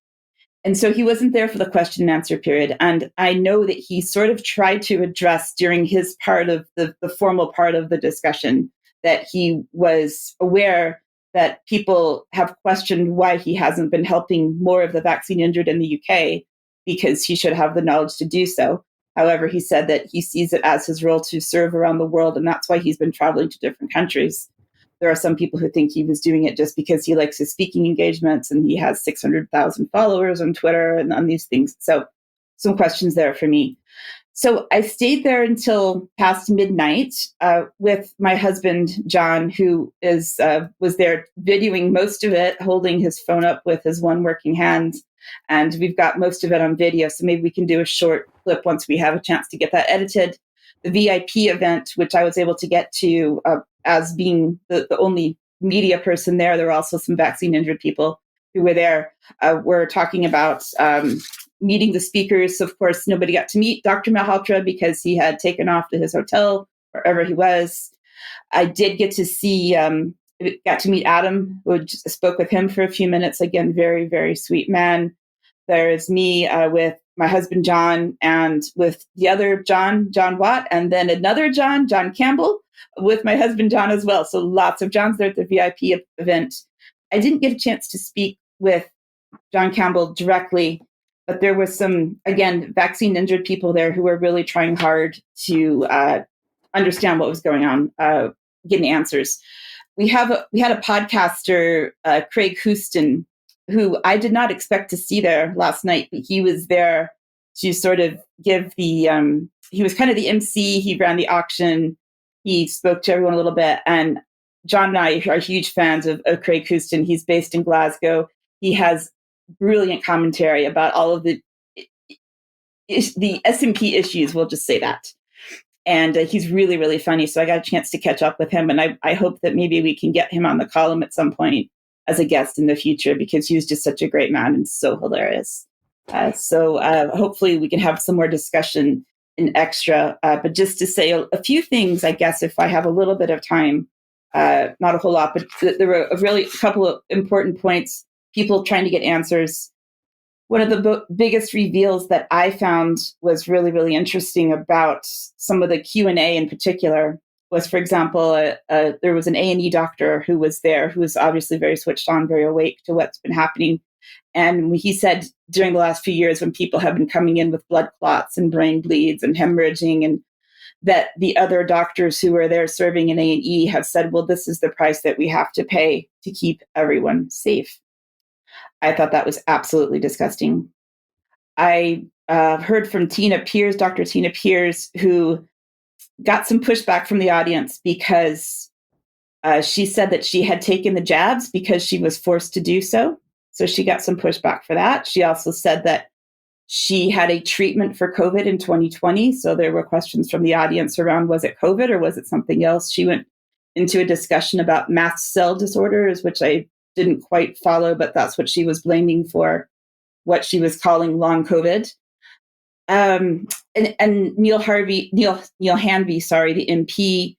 And so he wasn't there for the question and answer period. And I know that he sort of tried to address during his part of the formal part of the discussion that he was aware that people have questioned why he hasn't been helping more of the vaccine injured in the UK, because he should have the knowledge to do so. However, he said that he sees it as his role to serve around the world, and that's why he's been traveling to different countries. There are some people who think he was doing it just because he likes his speaking engagements and he has 600,000 followers on Twitter and on these things. So some questions there for me. So I stayed there until past midnight with my husband, John, who was there videoing most of it, holding his phone up with his one working hand. And we've got most of it on video. So maybe we can do a short clip once we have a chance to get that edited. The VIP event, which I was able to get to as being the only media person there. There were also some vaccine injured people who were there. We're talking about meeting the speakers. Of course, nobody got to meet Dr. Malhotra because he had taken off to his hotel, wherever he was. I did get to got to meet Adam, who spoke with him for a few minutes. Again, very, very sweet man. There's me with my husband, John, and with the other John Watt, and then another John Campbell, with my husband, John, as well. So lots of Johns there at the VIP event. I didn't get a chance to speak with John Campbell directly, but there was some, again, vaccine injured people there who were really trying hard to understand what was going on, getting answers. We had a podcaster, Craig Houston, who I did not expect to see there last night, but he was there to sort of give he was kind of the MC. He ran the auction. He spoke to everyone a little bit. And John and I are huge fans of Craig Houston. He's based in Glasgow. He has brilliant commentary about all of the SMP issues, we'll just say that. And he's really, really funny. So I got a chance to catch up with him. And I hope that maybe we can get him on the column at some point as a guest in the future, because he was just such a great man and so hilarious. So hopefully we can have some more discussion in extra. But just to say a few things, I guess, if I have a little bit of time, not a whole lot, but there were a couple of important points, people trying to get answers. One of the biggest reveals that I found was really, really interesting about some of the Q&A in particular was, for example, there was an A&E doctor who was there, who was obviously very switched on, very awake to what's been happening. And he said during the last few years, when people have been coming in with blood clots and brain bleeds and hemorrhaging, and that the other doctors who were there serving in A&E have said, well, this is the price that we have to pay to keep everyone safe. I thought that was absolutely disgusting. I heard from Dr. Tina Pierce, who got some pushback from the audience because she said that she had taken the jabs because she was forced to do so. So she got some pushback for that. She also said that she had a treatment for COVID in 2020. So there were questions from the audience around, was it COVID or was it something else? She went into a discussion about mast cell disorders, which I didn't quite follow, but that's what she was blaming for what she was calling long COVID. And Neil Hanvey, the MP,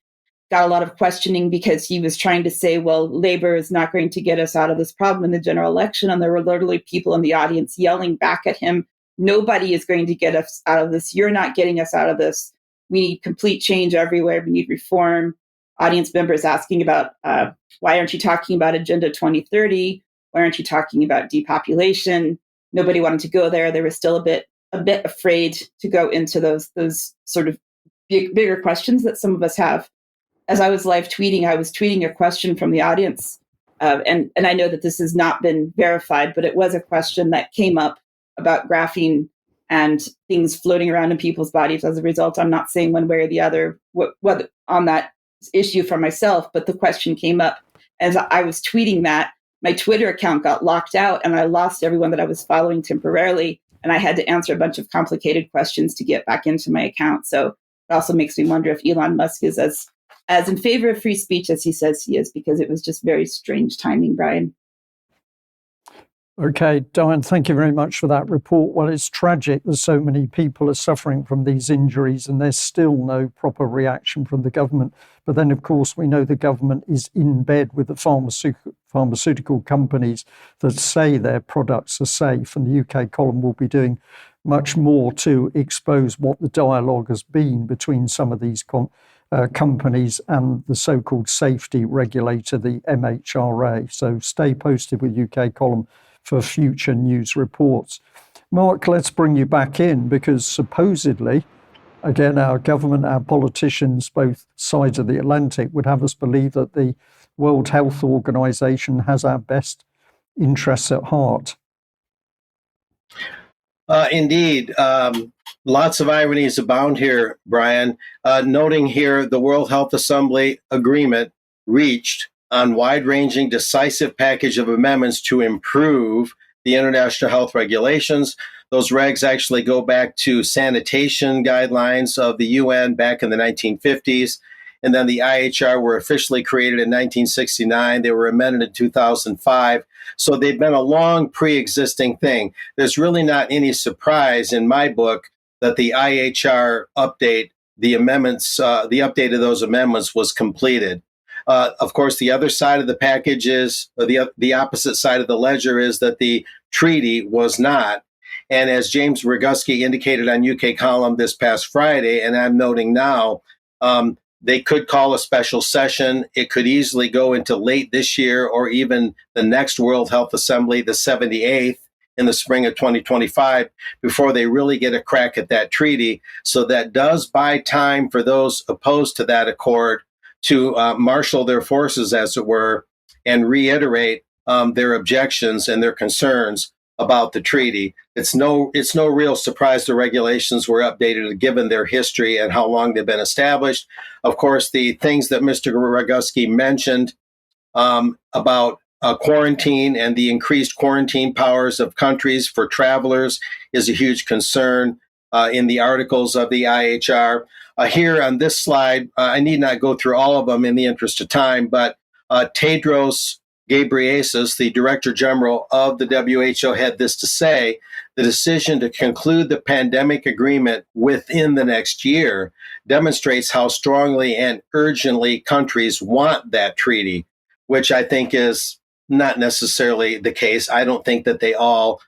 got a lot of questioning because he was trying to say, well, Labour is not going to get us out of this problem in the general election. And there were literally people in the audience yelling back at him, nobody is going to get us out of this. You're not getting us out of this. We need complete change everywhere. We need reform. Audience members asking about, why aren't you talking about Agenda 2030? Why aren't you talking about depopulation? Nobody wanted to go there. They were still a bit afraid to go into those sort of bigger questions that some of us have. as I was live tweeting, I was tweeting a question from the audience. And I know that this has not been verified, but it was a question that came up about graphene and things floating around in people's bodies as a result. I'm not saying one way or the other what on that issue for myself, but the question came up as I was tweeting that. My Twitter account got locked out and I lost everyone that I was following temporarily. And I had to answer a bunch of complicated questions to get back into my account. So it also makes me wonder if Elon Musk is as in favor of free speech as he says he is, because it was just very strange timing, Brian. Okay, Diane, thank you very much for that report. Well, it's tragic that so many people are suffering from these injuries and there's still no proper reaction from the government. But then, of course, we know the government is in bed with the pharmaceutical companies that say their products are safe. And the UK column will be doing much more to expose what the dialogue has been between some of these companies and the so-called safety regulator, the MHRA. So stay posted with UK column for future news reports. Mark, let's bring you back in because supposedly, again, our government, our politicians, both sides of the Atlantic would have us believe that the World Health Organization has our best interests at heart. Indeed. Lots of ironies abound here, Brian. Noting here the World Health Assembly agreement reached on wide-ranging, decisive package of amendments to improve the international health regulations. Those regs actually go back to sanitation guidelines of the UN back in the 1950s. And then the IHR were officially created in 1969. They were amended in 2005. So they've been a long pre-existing thing. There's really not any surprise in my book that the IHR update, the amendments, the update of those amendments was completed. Of course, the other side of the package is, or the opposite side of the ledger is that the treaty was not. And as James Roguski indicated on UK column this past Friday, and I'm noting now, they could call a special session. It could easily go into late this year or even the next World Health Assembly, the 78th, in the spring of 2025, before they really get a crack at that treaty. So that does buy time for those opposed to that accord to marshal their forces, as it were, and reiterate their objections and their concerns about the treaty. It's no real surprise the regulations were updated given their history and how long they've been established. Of course, the things that Mr. Roguski mentioned about quarantine and the increased quarantine powers of countries for travelers is a huge concern in the articles of the IHR. Here on this slide, I need not go through all of them in the interest of time, but Tedros Ghebreyesus, the Director General of the WHO, had this to say: the decision to conclude the pandemic agreement within the next year demonstrates how strongly and urgently countries want that treaty, which I think is not necessarily the case. I don't think that they all,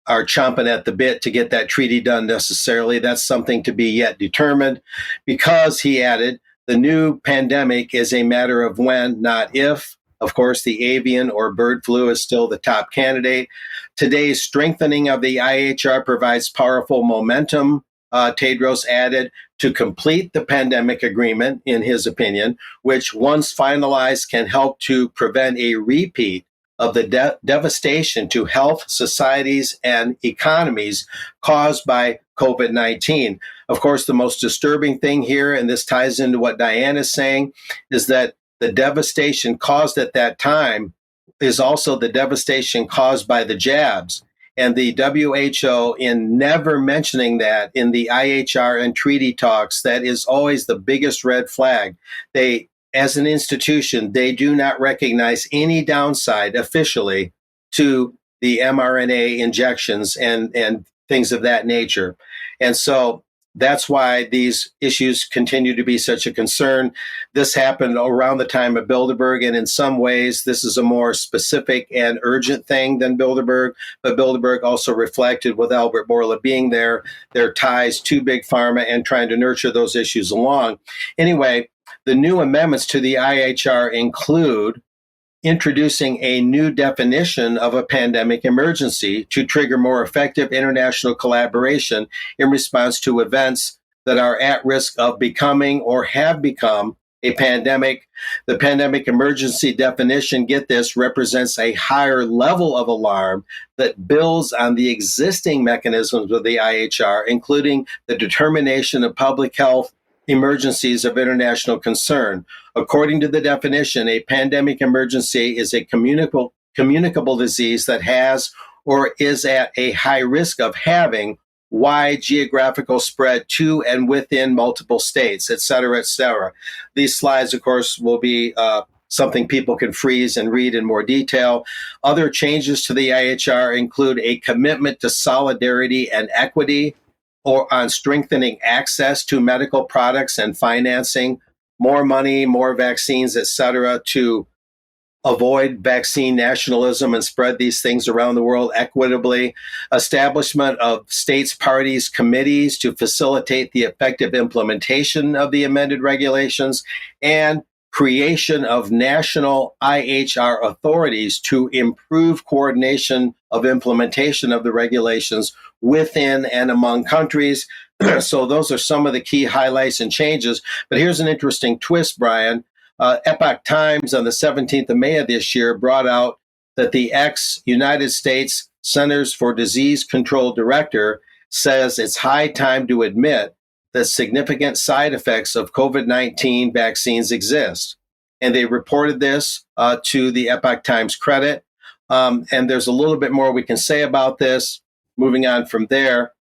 are chomping at the bit to get that treaty done necessarily. That's something to be yet determined, because, he added, the new pandemic is a matter of when, not if. Of course, the avian or bird flu is still the top candidate. Today's strengthening of the IHR provides powerful momentum, Tedros added, to complete the pandemic agreement, in his opinion, which, once finalized, can help to prevent a repeat of the devastation to health, societies, and economies caused by COVID-19. Of course, the most disturbing thing here, and this ties into what Diane is saying, is that the devastation caused at that time is also the devastation caused by the jabs. And the WHO, in never mentioning that in the IHR and treaty talks, that is always the biggest red flag. They, as an institution, they do not recognize any downside officially to the mRNA injections and things of that nature. And so that's why these issues continue to be such a concern. This happened around the time of Bilderberg, and in some ways, this is a more specific and urgent thing than Bilderberg. But Bilderberg also reflected, with Albert Bourla being there, their ties to Big Pharma and trying to nurture those issues along. Anyway, the new amendments to the IHR include introducing a new definition of a pandemic emergency to trigger more effective international collaboration in response to events that are at risk of becoming or have become a pandemic. The pandemic emergency definition, get this, represents a higher level of alarm that builds on the existing mechanisms of the IHR, including the determination of public health emergencies of international concern. According to the definition, a pandemic emergency is a communicable disease that has or is at a high risk of having wide geographical spread to and within multiple states, et cetera, et cetera. These slides, of course, will be something people can freeze and read in more detail. Other changes to the IHR include a commitment to solidarity and equity, or on strengthening access to medical products and financing, more money, more vaccines, et cetera, to avoid vaccine nationalism and spread these things around the world equitably, establishment of states, parties, committees to facilitate the effective implementation of the amended regulations, and creation of national IHR authorities to improve coordination of implementation of the regulations within and among countries. So those are some of the key highlights and changes. But here's an interesting twist, Brian. Epoch Times on the 17th of May of this year brought out that the ex-United States Centers for Disease Control director says it's high time to admit that significant side effects of COVID-19 vaccines exist. And they reported this to the Epoch Times credit. And there's a little bit more we can say about this. Moving on from there.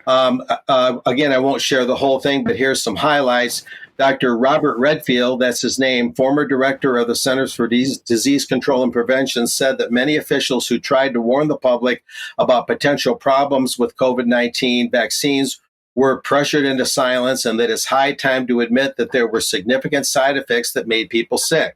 Again, I won't share the whole thing, but here's some highlights. Dr. Robert Redfield, that's his name, former director of the Centers for Disease Control and Prevention, said that many officials who tried to warn the public about potential problems with COVID-19 vaccines were pressured into silence, and that it's high time to admit that there were significant side effects that made people sick.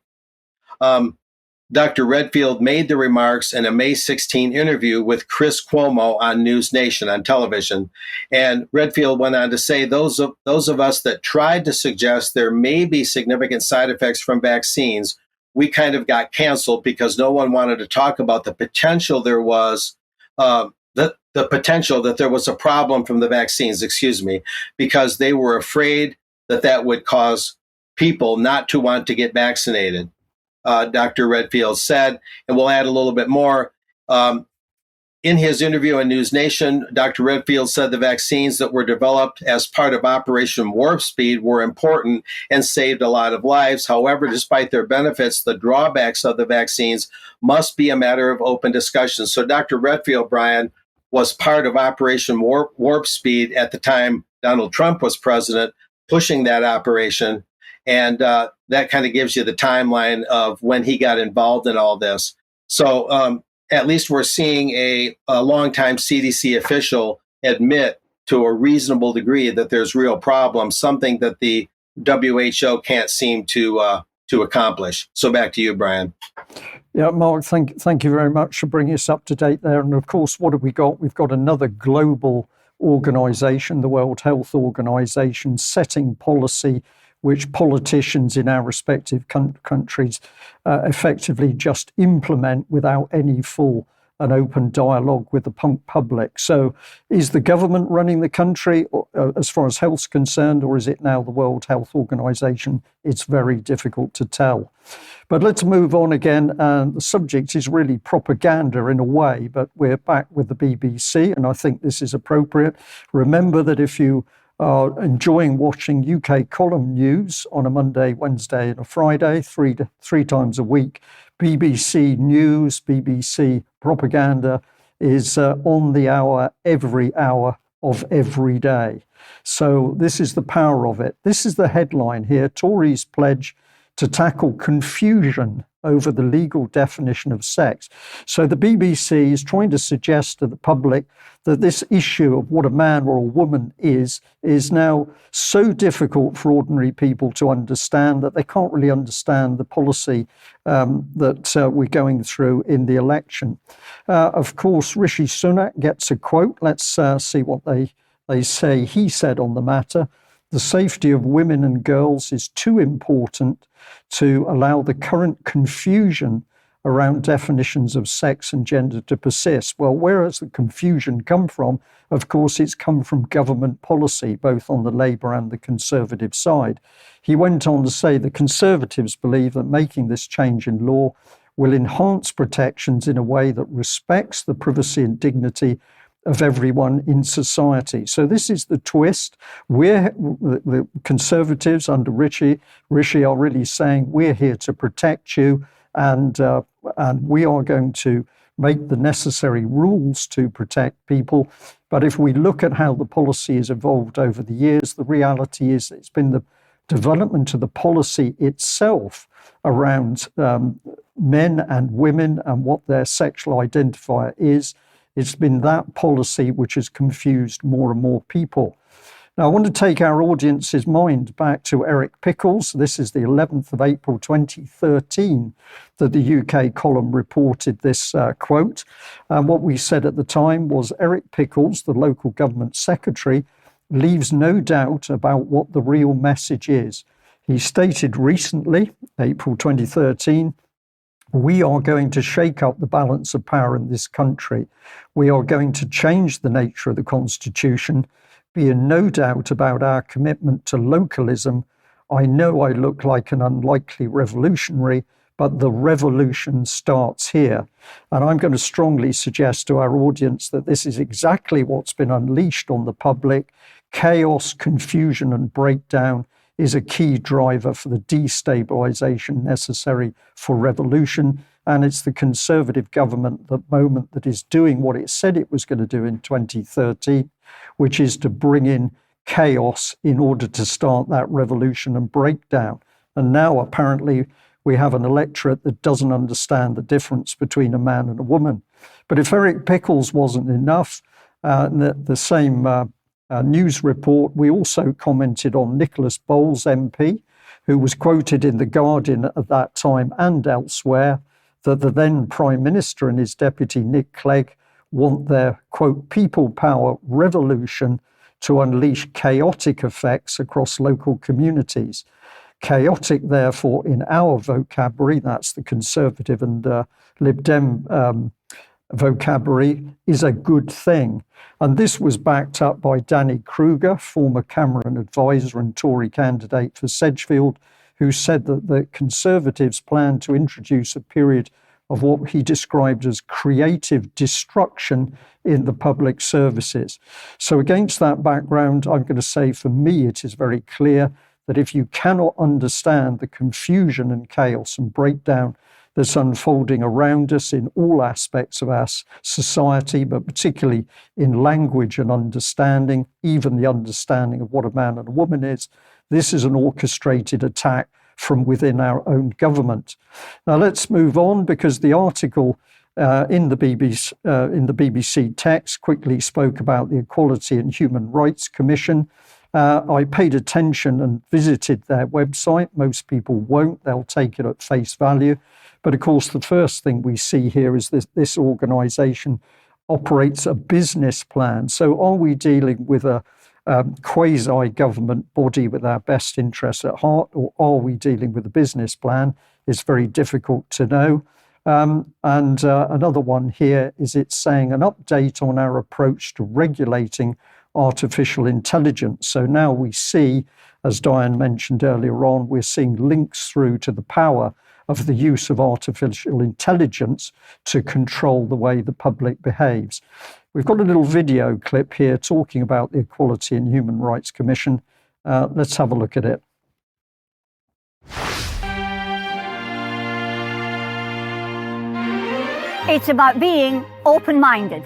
Dr. Redfield made the remarks in a May 16 interview with Chris Cuomo on News Nation on television. And Redfield went on to say, those of us that tried to suggest there may be significant side effects from vaccines, we kind of got canceled because no one wanted to talk about the potential there was, the potential that there was a problem from the vaccines, because they were afraid that that would cause people not to want to get vaccinated. Dr. Redfield said, and we'll add a little bit more. In his interview on News Nation, Dr. Redfield said the vaccines that were developed as part of Operation Warp Speed were important and saved a lot of lives. However, despite their benefits, the drawbacks of the vaccines must be a matter of open discussion. So Dr. Redfield, Brian, was part of Operation Warp Speed at the time Donald Trump was president, pushing that operation. And that kind of gives you the timeline of when he got involved in all this. So at least we're seeing a longtime CDC official admit to a reasonable degree that there's real problems, something that the WHO can't seem to accomplish. So back to you, Brian. Yeah, Mark, thank you very much for bringing us up to date there. And of course, what have we got? We've got another global organization, the World Health Organization, setting policy which politicians in our respective countries effectively just implement without any full and open dialogue with the public. So is the government running the country as far as health's concerned, or is it now the World Health Organization? It's very difficult to tell. But let's move on again. The subject is really propaganda in a way, but we're back with the BBC, and I think this is appropriate. Remember that if you are enjoying watching UK column news on a Monday, Wednesday, and a Friday, three times a week, BBC News, BBC Propaganda is on the hour, every hour of every day. So this is the power of it. This is the headline here: Tories pledge to tackle confusion over the legal definition of sex. So the BBC is trying to suggest to the public that this issue of what a man or a woman is now so difficult for ordinary people to understand that they can't really understand the policy that we're going through in the election. Of course, Rishi Sunak gets a quote. Let's see what they say he said on the matter. The safety of women and girls is too important to allow the current confusion around definitions of sex and gender to persist. Well, where has the confusion come from? Of course, it's come from government policy, both on the Labour and the Conservative side. He went on to say the Conservatives believe that making this change in law will enhance protections in a way that respects the privacy and dignity of everyone in society. So this is the twist. The Conservatives under Rishi are really saying we're here to protect you, and we are going to make the necessary rules to protect people. But if we look at how the policy has evolved over the years, the reality is it's been the development of the policy itself around men and women and what their sexual identifier is. It's been that policy which has confused more and more people. Now, I want to take our audience's mind back to Eric Pickles. This is the 11th of April 2013 that the UK column reported this quote. And what we said at the time was Eric Pickles, the local government secretary, leaves no doubt about what the real message is. He stated recently, April 2013, we are going to shake up the balance of power in this country. We are going to change the nature of the Constitution. Be in no doubt about our commitment to localism. I know I look like an unlikely revolutionary, but the revolution starts here. And I'm going to strongly suggest to our audience that this is exactly what's been unleashed on the public. Chaos, confusion, and breakdown is a key driver for the destabilization necessary for revolution. And it's the Conservative government at the moment that is doing what it said it was going to do in 2013, which is to bring in chaos in order to start that revolution and breakdown. And now apparently we have an electorate that doesn't understand the difference between a man and a woman. But if Eric Pickles wasn't enough, the same news report, we also commented on Nicholas Bowles MP, who was quoted in The Guardian at that time and elsewhere, that the then Prime Minister and his deputy Nick Clegg want their, quote, people power revolution to unleash chaotic effects across local communities. Chaotic, therefore, in our vocabulary, that's the Conservative and Lib Dem vocabulary, is a good thing. And this was backed up by Danny Kruger, former Cameron advisor and Tory candidate for Sedgefield, who said that the Conservatives plan to introduce a period of what he described as creative destruction in the public services. So against that background, I'm going to say for me, it is very clear that if you cannot understand the confusion and chaos and breakdown that's unfolding around us in all aspects of our society, but particularly in language and understanding, even the understanding of what a man and a woman is, this is an orchestrated attack from within our own government. Now let's move on, because the article in the BBC text quickly spoke about the Equality and Human Rights Commission. I paid attention and visited their website. Most people won't. They'll take it at face value. But of course, the first thing we see here is this organisation operates a business plan. So are we dealing with a quasi-government body with our best interests at heart, or are we dealing with a business plan? It's very difficult to know. Another one here is it's saying an update on our approach to regulating artificial intelligence. So now we see, as Diane mentioned earlier on, we're seeing links through to the power of the use of artificial intelligence to control the way the public behaves. We've got a little video clip here talking about the Equality and Human Rights Commission. Let's have a look at it. It's about being open-minded.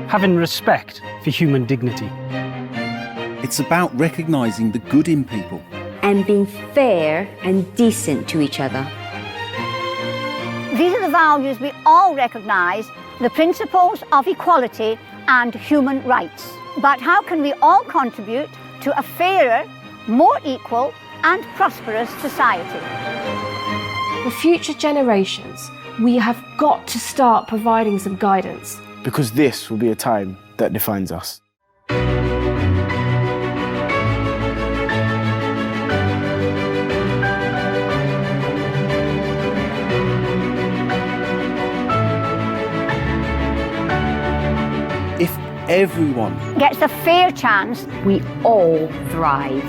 Having respect for human dignity. It's about recognising the good in people. And being fair and decent to each other. These are the values we all recognise, the principles of equality and human rights. But how can we all contribute to a fairer, more equal and prosperous society? For future generations, we have got to start providing some guidance. Because this will be a time that defines us. everyone gets a fair chance, we all thrive.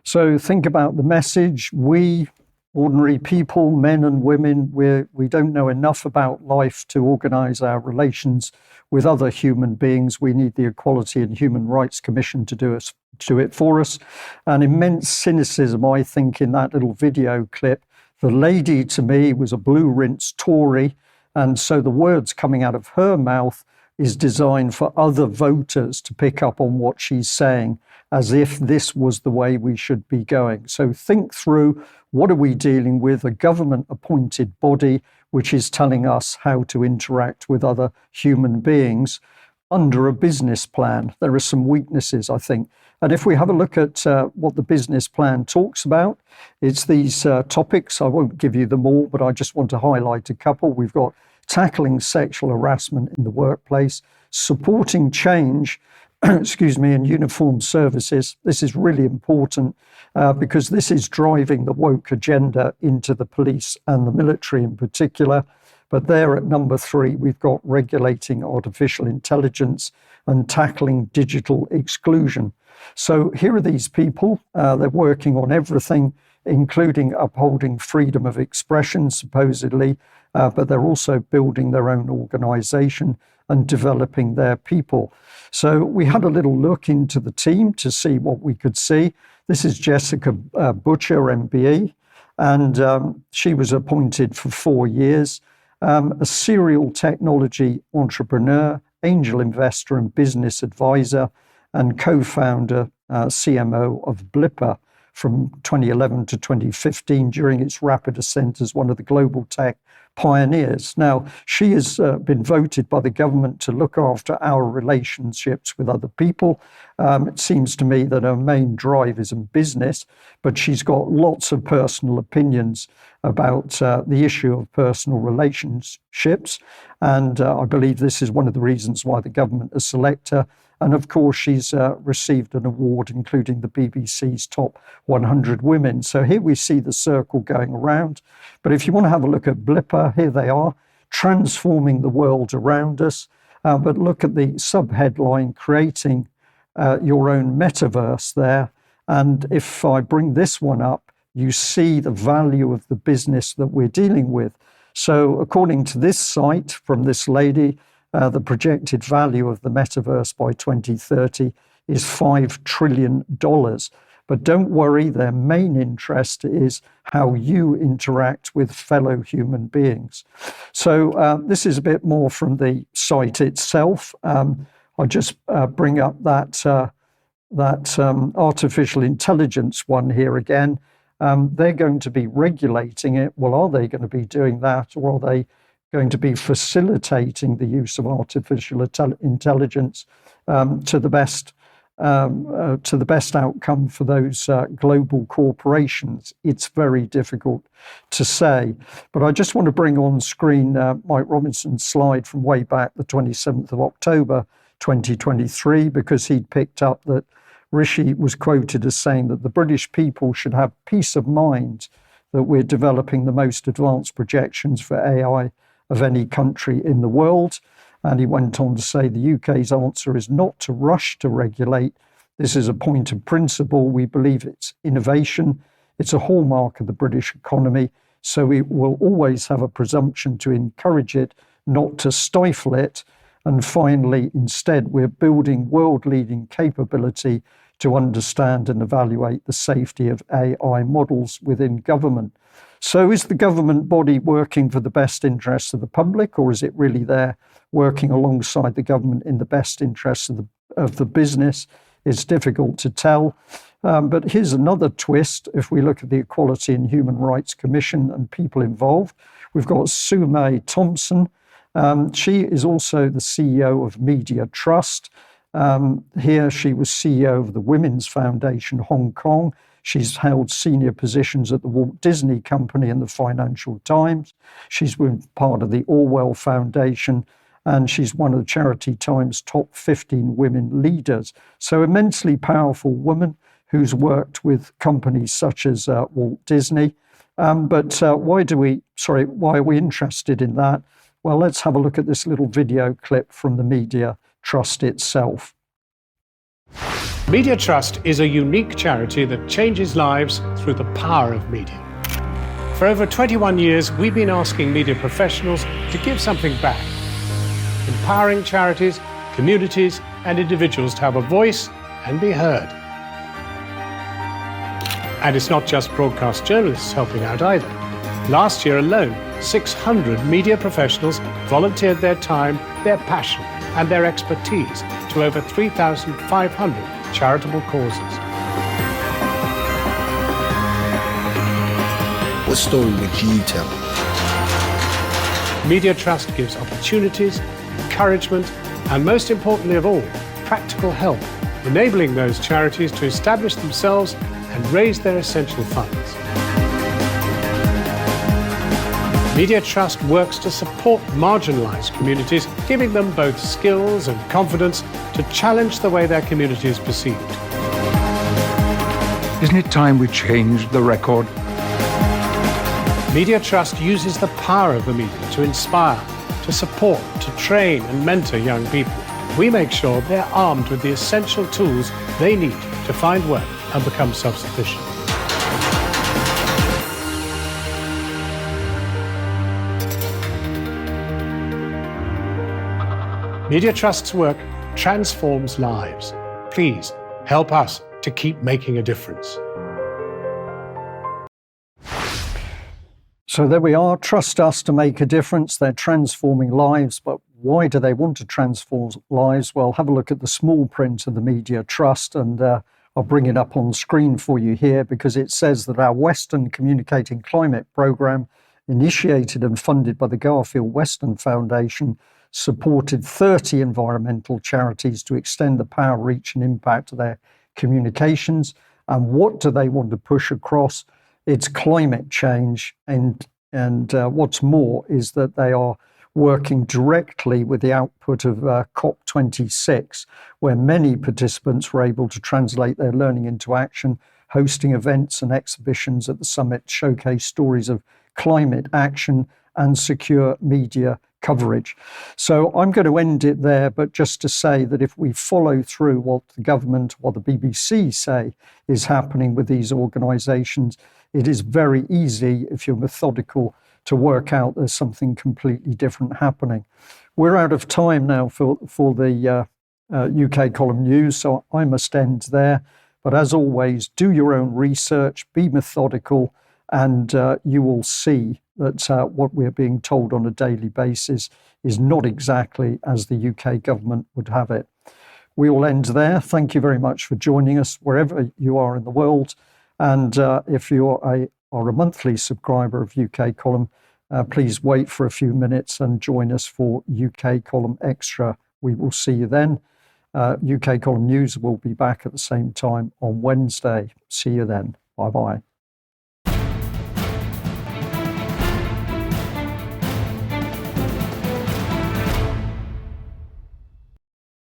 So think about the message. We, ordinary people, men and women, we don't know enough about life to organise our relations with other human beings. We need the Equality and Human Rights Commission to do it for us. An immense cynicism, I think, in that little video clip. The lady, to me, was a blue-rinsed Tory, and so the words coming out of her mouth is designed for other voters to pick up on what she's saying, as if this was the way we should be going. So think through, what are we dealing with? A government-appointed body which is telling us how to interact with other human beings under a business plan. There are some weaknesses, I think. And if we have a look at what the business plan talks about, it's these topics. I won't give you them all, but I just want to highlight a couple. We've got tackling sexual harassment in the workplace, supporting change in uniformed services. This is really important because this is driving the woke agenda into the police and the military in particular. But there at number 3, we've got regulating artificial intelligence and tackling digital exclusion. So here are these people. They're working on everything, including upholding freedom of expression, supposedly, but they're also building their own organization and developing their people. So we had a little look into the team to see what we could see. This is Jessica Butcher, MBE, and she was appointed for 4 years. A serial technology entrepreneur, angel investor and business advisor, and co-founder, CMO of Blipper from 2011 to 2015 during its rapid ascent as one of the global tech pioneers. Now, she has been voted by the government to look after our relationships with other people. It seems to me that her main drive is in business, but she's got lots of personal opinions about the issue of personal relationships. And I believe this is one of the reasons why the government has selected her. And of course, she's received an award, including the BBC's top 100 women. So here we see the circle going around. But if you want to have a look at Blipper, here they are, transforming the world around us. But look at the sub-headline, creating your own metaverse there. And if I bring this one up, you see the value of the business that we're dealing with. So according to this site from this lady, the projected value of the metaverse by 2030 is $5 trillion. But don't worry, their main interest is how you interact with fellow human beings. So this is a bit more from the site itself. I'll just bring up that artificial intelligence one here again. They're going to be regulating it. Well, are they going to be doing that, or are they going to be facilitating the use of artificial intelligence to the best outcome for those global corporations? It's very difficult to say. But I just want to bring on screen Mike Robinson's slide from way back the 27th of October 2023, because he'd picked up that Rishi was quoted as saying that the British people should have peace of mind that we're developing the most advanced projections for AI of any country in the world. And he went on to say the UK's answer is not to rush to regulate. This is a point of principle. We believe it's innovation. It's a hallmark of the British economy. So we will always have a presumption to encourage it, not to stifle it. And finally, instead, we're building world-leading capability to understand and evaluate the safety of AI models within government. So is the government body working for the best interests of the public, or is it really there working alongside the government in the best interests of the business? It's difficult to tell. But here's another twist. If we look at the Equality and Human Rights Commission and people involved, we've got Sue May Thompson. She is also the CEO of Media Trust. Here she was CEO of the Women's Foundation Hong Kong. She's held senior positions at the Walt Disney Company and the Financial Times. She's been part of the Orwell Foundation, and she's one of the Charity Times top 15 women leaders. So immensely powerful woman who's worked with companies such as Walt Disney. But why are we interested in that? Well, let's have a look at this little video clip from the Media Trust itself. Media Trust is a unique charity that changes lives through the power of media. For over 21 years, we've been asking media professionals to give something back, empowering charities, communities, and individuals to have a voice and be heard. And it's not just broadcast journalists helping out either. Last year alone, 600 media professionals volunteered their time, their passion, and their expertise to over 3,500 charitable causes. What story would you tell? Media Trust gives opportunities, encouragement, and most importantly of all, practical help, enabling those charities to establish themselves and raise their essential funds. Media Trust works to support marginalised communities, giving them both skills and confidence to challenge the way their community is perceived. Isn't it time we changed the record? Media Trust uses the power of the media to inspire, to support, to train and mentor young people. We make sure they're armed with the essential tools they need to find work and become self-sufficient. Media Trust's work transforms lives. Please help us to keep making a difference. So there we are. Trust us to make a difference. They're transforming lives, but why do they want to transform lives? Well, have a look at the small print of the Media Trust, and I'll bring it up on screen for you here because it says that our Western Communicating Climate Programme, initiated and funded by the Garfield Weston Foundation, supported 30 environmental charities to extend the power, reach and impact of their communications. And what do they want to push across? It's climate change, and what's more is that they are working directly with the output of COP26, where many participants were able to translate their learning into action, hosting events and exhibitions at the summit, showcase stories of climate action and secure media coverage. So I'm going to end it there, but just to say that if we follow through what the government or the BBC say is happening with these organisations, it is very easy, if you're methodical, to work out there's something completely different happening. We're out of time now for the UK column news, so I must end there. But as always, do your own research, be methodical, and you will see that what we're being told on a daily basis is not exactly as the UK government would have it. We will end there. Thank you very much for joining us wherever you are in the world. And if you are a monthly subscriber of UK Column, please wait for a few minutes and join us for UK Column Extra. We will see you then. UK Column News will be back at the same time on Wednesday. See you then. Bye-bye.